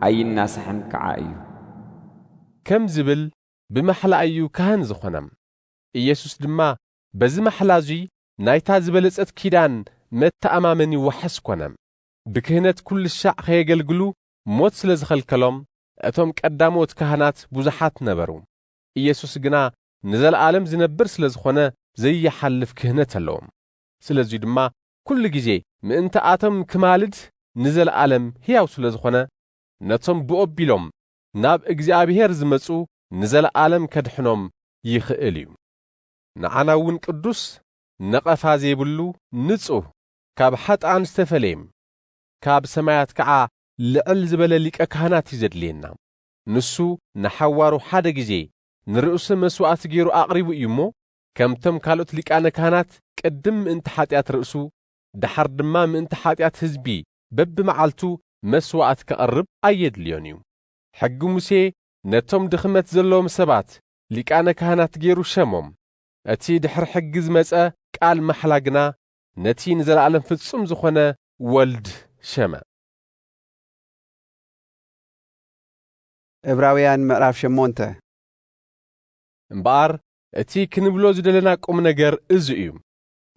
ኣይናስሕን ከዓ እዩ ከም ዝብል ብማሕላ እዩ ካህን ዝኾነም ኢየሱስ ድማ በዚ ማሕላ እዚ ናይታ ዝበለጸት ኪዳን መተኣማመኒ ወሓስ ኮነም ብክህነት ኩሉ ሻዕ ከየገልግሉ ሞት ስለ ዝኸልከሎም እቶም ቀዳሞት ካህናት ብዙሓት ነበሩ ኢየሱስ ግና ንዘለዓለም ዝነብር ስለ ዝኾነ ዘይሓልፍ ክህነት ኣለዎም ስለዚ ድማ ኩሉ ግዜ ምእንተ ኣቶም ክማልድ ንዘለዓለም ሕያው ስለ ዝኾነ ነቶም ብኦቢሎም ናብ እግዚኣብሔር ዝመጹ ንዘለዓለም ከድሕኖም ይኽእል እዩ ንዓና እውን ቅዱስ ነቐፋ ዘይብሉ ንጹህ ካብ ሓጥኣን ዝተፈለየም ካብ ሰማያት ከዓ ልዕል ዝበለ ሊቀ ካህናት እዩ ዘድልየና ንሱ ንሓዋሩ ሓደ ግዜ ንርእሱ መስዋዕት ገይሩ ኣቕሪቡ እዩ እሞ ከምቶም ካልኦት ሊቃነ ካህናት ቅድም ምእንቲ ሓጢኣት ርእሱ ድሓር ድማ ምእንቲ ሓጢኣት ህዝቢ በብመዓልቱ መስዋዕት ከቐርብ ኣየድልዮን እዩ ሕጊ ሙሴ ነቶም ድኽመት ዘለዎም ሰባት ሊቃነ ካህናት ገይሩ ሸሞም እቲ ድሕሪ ሕጊ ዝመጸ ቃል ማሕላ ግና ነቲ ንዘለዓለም ፍጹም ዝኾነ ወልድ ሸመ ዕብራውያን ምዕራፍ 8 እምበኣር እቲ ክንብሎ ዝደለና ቁም ነገር እዚ እዩ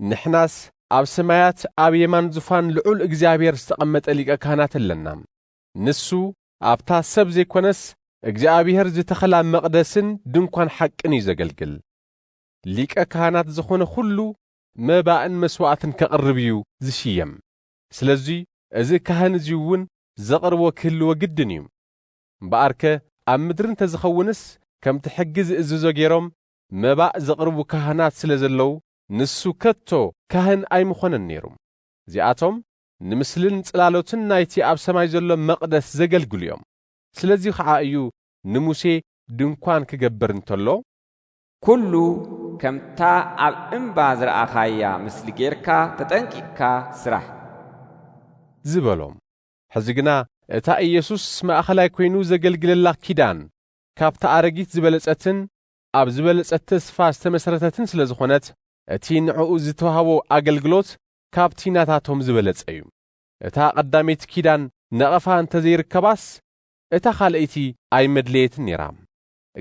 ንሕናስ ኣብ ሰማያት ኣብ የማን ዙፋን ልዑል እግዚኣብሔር ዝተቐመጠ ሊቀ ካህናት ኣለና ንሱ ኣብታ ሰብ ዘይኮነስ እግዚኣብሔር ዝተኸላ መቕደስን ድንኳን ሓቅን እዩ ዘገልግል ሊቀ ካህናት ዝኾነ ኩሉ መባእን መስዋዕትን ከቕርብ እዩ ዝሽየም ስለዚ እዚ ካህን እዚ እውን ዘቕርቦ ክህልዎ ግድን እዩ እምበኣርከ ኣብ ምድሪ እንተዝኸውንስ ከምቲ ሕጊ ዝእዝዞ ገይሮም መባእ ዘቕርቡ ካህናት ስለ ዘለዉ ንሱ ከቶ ካህን ኣይምኾነን ነይሩ እዚኣቶም ንምስልን ጽላሎትን ናይቲ ኣብ ሰማይ ዘሎ መቕደስ ዘገልግሉ እዮም ስለዚ ኸዓ እዩ ንሙሴ ድንኳን ክገብር እንተሎ ኩሉ ከምታ ኣብ እምባ ዝረኣኻያ ምስሊ ጌርካ ተጠንቂቕካ ስራሕ ዝበሎም ሕዚ ግና እታ ኢየሱስ ማእኸላይ ኮይኑ ዘገልግለላ ኪዳን ካብታ ኣረጊት ዝበለጸትን ኣብ ዝበለጸት ተስፋ ዝተመሰረተትን ስለ ዝኾነት እቲ ንዕኡ ዝተዋህቦ ኣገልግሎት ካብቲ ናታቶም ዝበለጸ እዩ እታ ቀዳመይቲ ኪዳን ነቐፋ እንተዘይርከባስ እታ ካልአይቲ ኣይመድለየትን ነይራ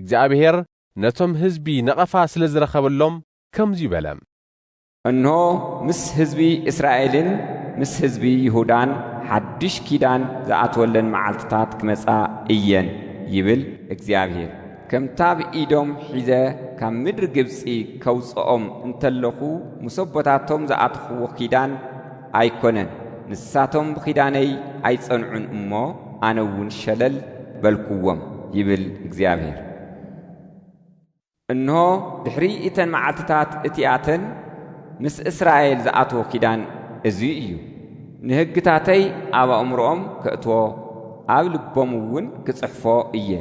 እግዚኣብሔር ነቶም ህዝቢ ነቐፋ ስለ ዝረኸበሎም ከምዚ ይበለ እንሆ ምስ ህዝቢ እስራኤልን ምስ ህዝቢ ይሁዳን ሓድሽ ኪዳን ዝኣትወለን መዓልትታት ክመጻ እየን ይብል እግዚአብሔር ከምታ ብኢዶም ሒዘ ካብ ምድሪ ግብፂ ከውፅኦም እንተለኹ ሙሰቦታቶም ዝኣትኽዎ ኪዳን ኣይኮነን ንሳቶም ብኺዳነይ ኣይጸንዑን እሞ ኣነ እውን ሸለል በልኩዎም ይብል እግዚአብሔር እንሆ ድሕሪ እተን መዓልትታት እቲኣተን ምስ እስራኤል ዝኣትዎ ኪዳን እዚ እዩ ንህግታተይ ኣብ ኣእምሮኦም ከእትዎ ኣብ ልቦም እውን ክጽሕፎ እየ